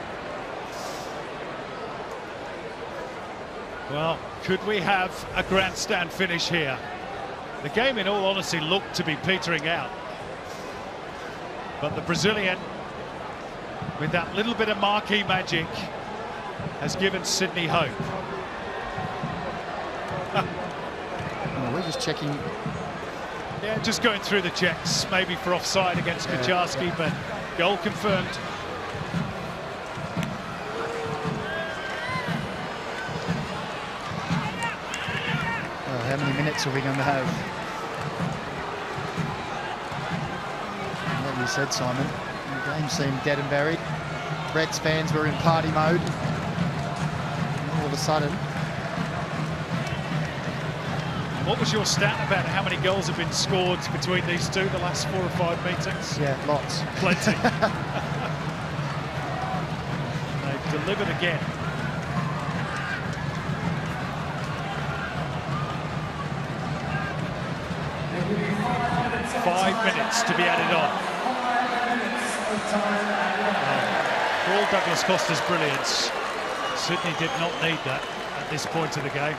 Well, could we have a grandstand finish here? The game, in all honesty, looked to be petering out. But the Brazilian, with that little bit of marquee magic, has given Sydney hope. Well, we're just checking. Yeah, just going through the checks, maybe for offside against Kucharski, but goal confirmed. How many minutes are we going to have? you said, Simon. The game seemed dead and buried. Reds fans were in party mode. And all of a sudden... What was your stat about how many goals have been scored between these two the last 4 or 5 meetings? Yeah, lots. Plenty. They've delivered again. Five minutes to be added on. For all Douglas Costa's brilliance, Sydney did not need that at this point of the game.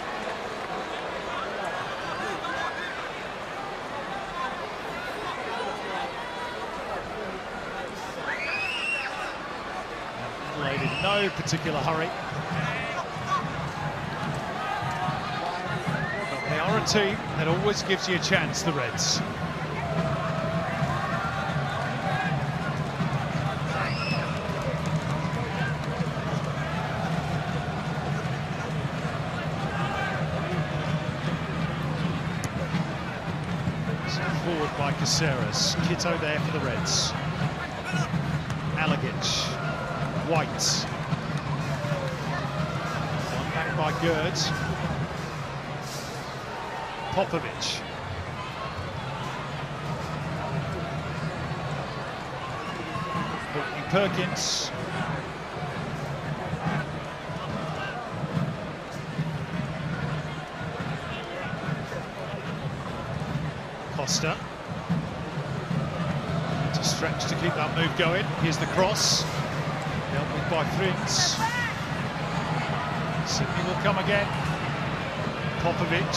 Adelaide in no particular hurry. But they are a team that always gives you a chance, the Reds. Forward by Caceres. Kitto there for the Reds. Alagic. White. One back by Gerd. Popovic. Whitney Perkins. Costa. To stretch to keep that move going. Here's the cross. Dealt with by Frings. Sydney will come again. Popovic.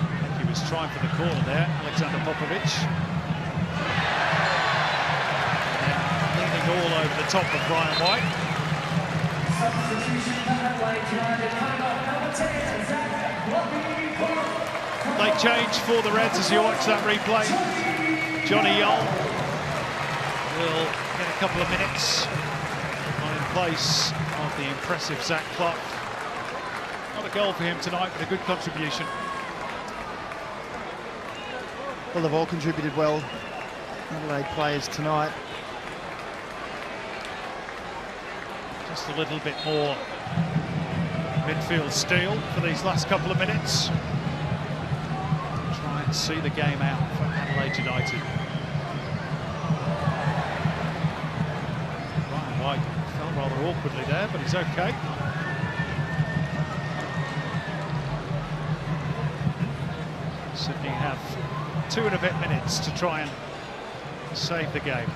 I think he was trying for the corner there, Alexander Popovic. And leaning all over the top of Brian White. Late change for the Reds as you watch that replay. Johnny Young will get a couple of minutes in place of the impressive Zach Clark. Not a goal for him tonight, but a good contribution. Well, they've all contributed well, Adelaide players tonight. Just a little bit more midfield steel for these last couple of minutes. Try and see the game out for Adelaide United. Ryan White fell rather awkwardly there, but he's okay. Sydney have 2 and a bit minutes to try and save the game.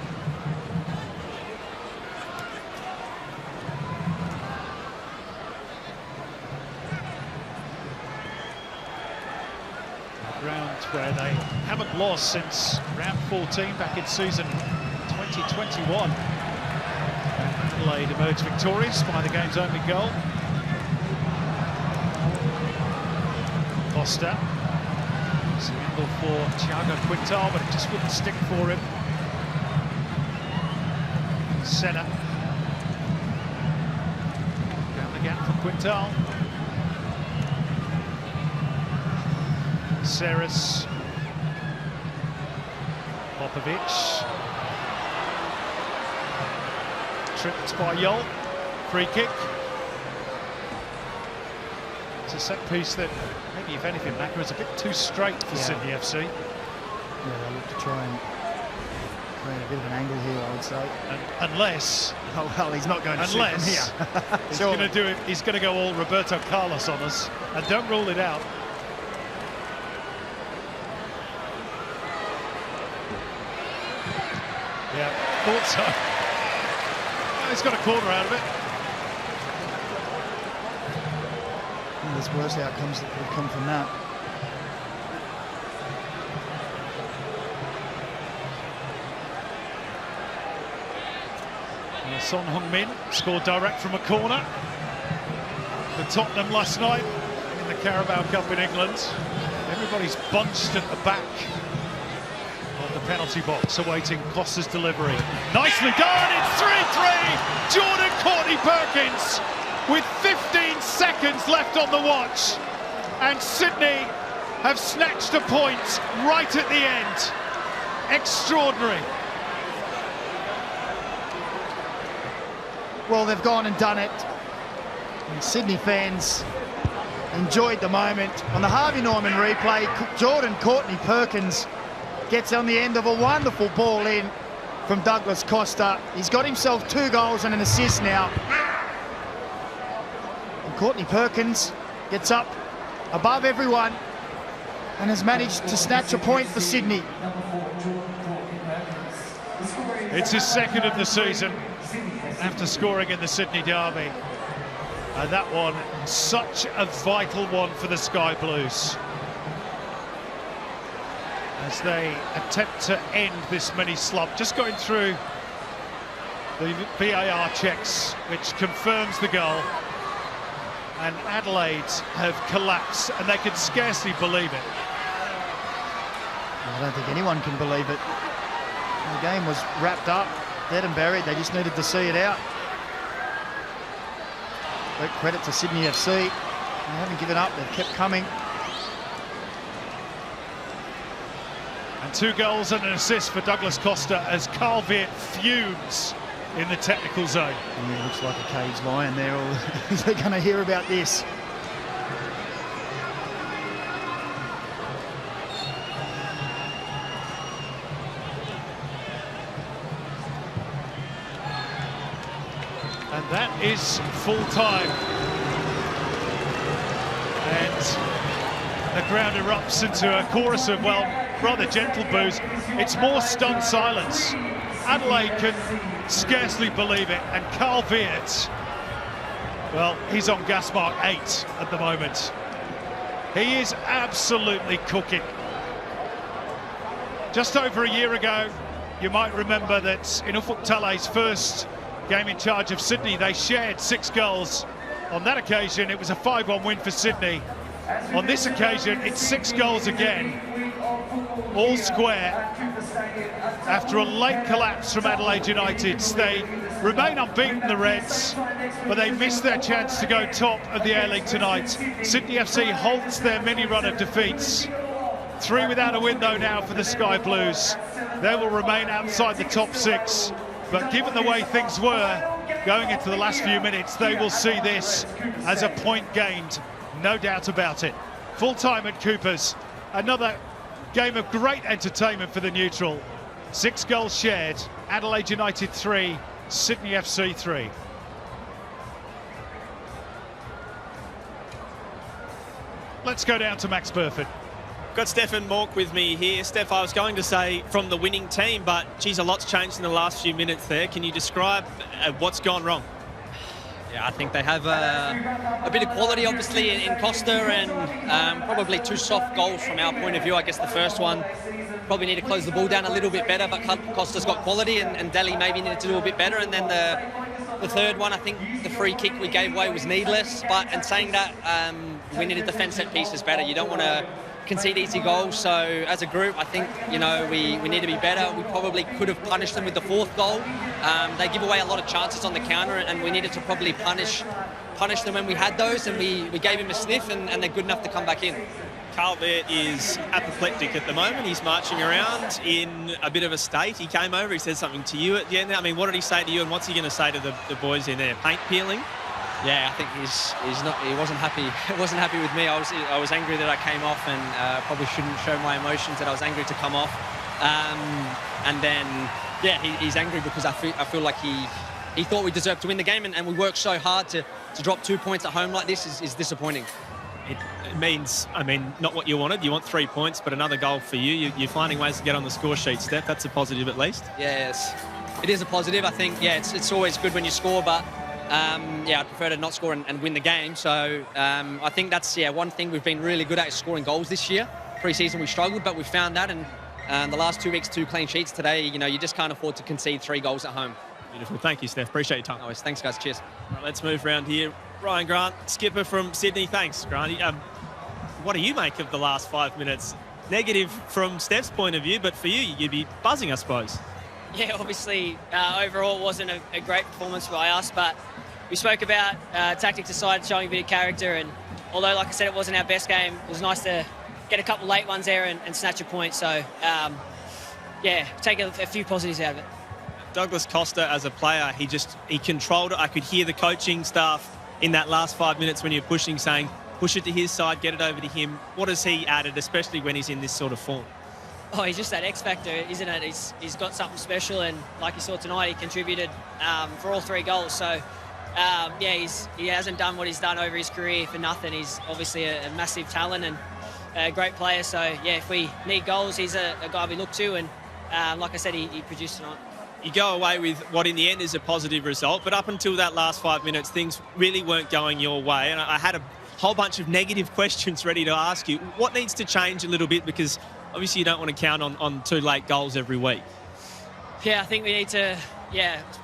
Where they haven't lost since round 14 back in season 2021. Adelaide emerged victorious by the game's only goal. Costa. It's an angle for Thiago Quintal, but it just wouldn't stick for him. Senna. Down the gap for Quintal. Ceres. Popovic. Tripped by Yol. Free kick. It's a set piece that maybe, if anything, Macca is a bit too straight for Sydney FC. Yeah, they look to try and create a bit of an angle here, I would say. Unless... Oh, well, he's not going to shoot from here. He's going to do it. He's going to go all Roberto Carlos on us. And don't rule it out. Yeah, thought so. Well, he's got a corner out of it. And there's worse outcomes that could have come from that. And Son Heung-min scored direct from a corner for Tottenham last night in the Carabao Cup in England. Everybody's bunched at the back of the penalty box awaiting Costa's delivery. Nicely done, it's 3-3! Jordan Courtney Perkins with 15 seconds left on the watch. And Sydney have snatched a point right at the end. Extraordinary. Well, they've gone and done it. And Sydney fans enjoyed the moment. On the Harvey Norman replay, Jordan Courtney Perkins gets on the end of a wonderful ball in from Douglas Costa. He's got himself 2 goals and an assist now. And Courtney Perkins gets up above everyone and has managed to snatch a point for Sydney. It's his second of the season after scoring in the Sydney derby. And that one, such a vital one for the Sky Blues, as they attempt to end this mini slump. Just going through the VAR checks, which confirms the goal. And Adelaide have collapsed, and they can scarcely believe it. I don't think anyone can believe it. The game was wrapped up, dead and buried. They just needed to see it out. Great credit to Sydney FC. They haven't given up, they've kept coming. And 2 goals and an assist for Douglas Costa as Carl Viet fumes in the technical zone. He looks like a caged lion there. They're going to hear about this. And that is full time. And the ground erupts into a chorus of, well, rather gentle boos. It's more stunned silence. Adelaide can scarcely believe it. And Carl Viet, well, he's on gas mark 8 at the moment. He is absolutely cooking. Just over a year ago, you might remember that in Ufuk Talai's first game in charge of Sydney, they shared 6 goals. On that occasion, it was a 5-1 win for Sydney. On this occasion, it's 6 goals again, all square. After a late collapse from Adelaide United, they remain unbeaten, the Reds, but they missed their chance to go top of the A-League tonight. Sydney FC halts their mini run of defeats. 3 without a win, though, now for the Sky Blues. They will remain outside the top 6. But given the way things were going into the last few minutes, they will see this as a point gained, no doubt about it. Full time at Coopers. Another game of great entertainment for the neutral. 6 goals shared. Adelaide United 3, Sydney FC 3. Let's go down to Max Burford. Got Stefan Mork with me here. Steph, I was going to say from the winning team, but geez, a lot's changed in the last few minutes there. Can you describe what's gone wrong? Yeah, I think they have a bit of quality, obviously, in Costa, and probably 2 soft goals from our point of view. I guess the first one, probably need to close the ball down a little bit better, but Costa's got quality, and Delhi maybe needed to do a bit better. And then the third one, I think the free kick we gave away was needless. But in saying that, we need to defend set pieces better. You don't want to concede easy goals. So as a group, I think, you know, we need to be better. We probably could have punished them with the 4th goal. They give away a lot of chances on the counter, and we needed to probably punish them when we had those, and we gave him a sniff, and they're good enough to come back in. Carl Viet is apoplectic at the moment. He's marching around in a bit of a state. He came over, he said something to you at the end. I mean, what did he say to you, and what's he going to say to the boys in there? Paint peeling? Yeah, I think he wasn't happy. He wasn't happy with me. I was angry that I came off, and probably shouldn't show my emotions that I was angry to come off. And then, yeah, he's angry because I feel like he thought we deserved to win the game, and we worked so hard to drop 2 points at home like this is disappointing. It means, I mean, not what you wanted. You want 3 points, but another goal for you. You're finding ways to get on the score sheet, Steph. That's a positive at least. Yes, it is a positive. I think, yeah, it's always good when you score, but yeah, I'd prefer to not score and win the game. So I think that's, yeah, one thing we've been really good at is scoring goals this year. Pre-season we struggled, but we found that, and the last 2 weeks, 2 clean sheets. Today, you know, you just can't afford to concede 3 goals at home. Beautiful. Thank you, Steph. Appreciate your time. Always. Thanks, guys. Cheers. Right, let's move around here. Ryan Grant, skipper from Sydney. Thanks, Grant. What do you make of the last 5 minutes? Negative from Steph's point of view, but for you, you'd be buzzing, I suppose. Yeah, obviously, overall it wasn't a great performance by us, but we spoke about tactics aside, showing a bit of character, and although, like I said, it wasn't our best game, it was nice to get a couple late ones there and snatch a point. So, yeah, take a few positives out of it. Douglas Costa, as a player, he controlled it. I could hear the coaching staff in that last 5 minutes when you're pushing, saying, push it to his side, get it over to him. What has he added, especially when he's in this sort of form? Oh, he's just that X factor, isn't it? He's got something special, and like you saw tonight, he contributed for all 3 goals. So, yeah, he hasn't done what he's done over his career for nothing. He's obviously a massive talent and a great player. So, yeah, if we need goals, he's a guy we look to, and like I said, he produced tonight. You go away with what in the end is a positive result, but up until that last 5 minutes, things really weren't going your way. And I had a whole bunch of negative questions ready to ask you. What needs to change a little bit? Because obviously you don't want to count on 2 late goals every week. Yeah, I think we need to,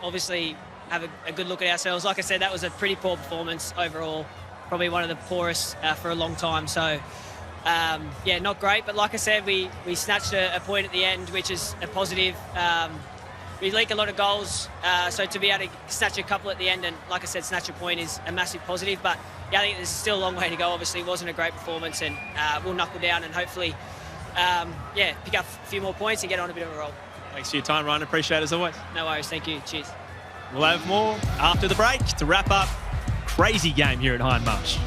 obviously have a good look at ourselves. Like I said, that was a pretty poor performance overall. Probably one of the poorest for a long time. So, yeah, not great. But like I said, we snatched a point at the end, which is a positive. We leak a lot of goals, so to be able to snatch a couple at the end and, like I said, snatch a point is a massive positive. But, yeah, I think there's still a long way to go. Obviously, it wasn't a great performance, and we'll knuckle down and hopefully, pick up a few more points and get on a bit of a roll. Thanks for your time, Ryan. Appreciate it as always. No worries. Thank you. Cheers. We'll have more after the break to wrap up. Crazy game here at Hindmarsh.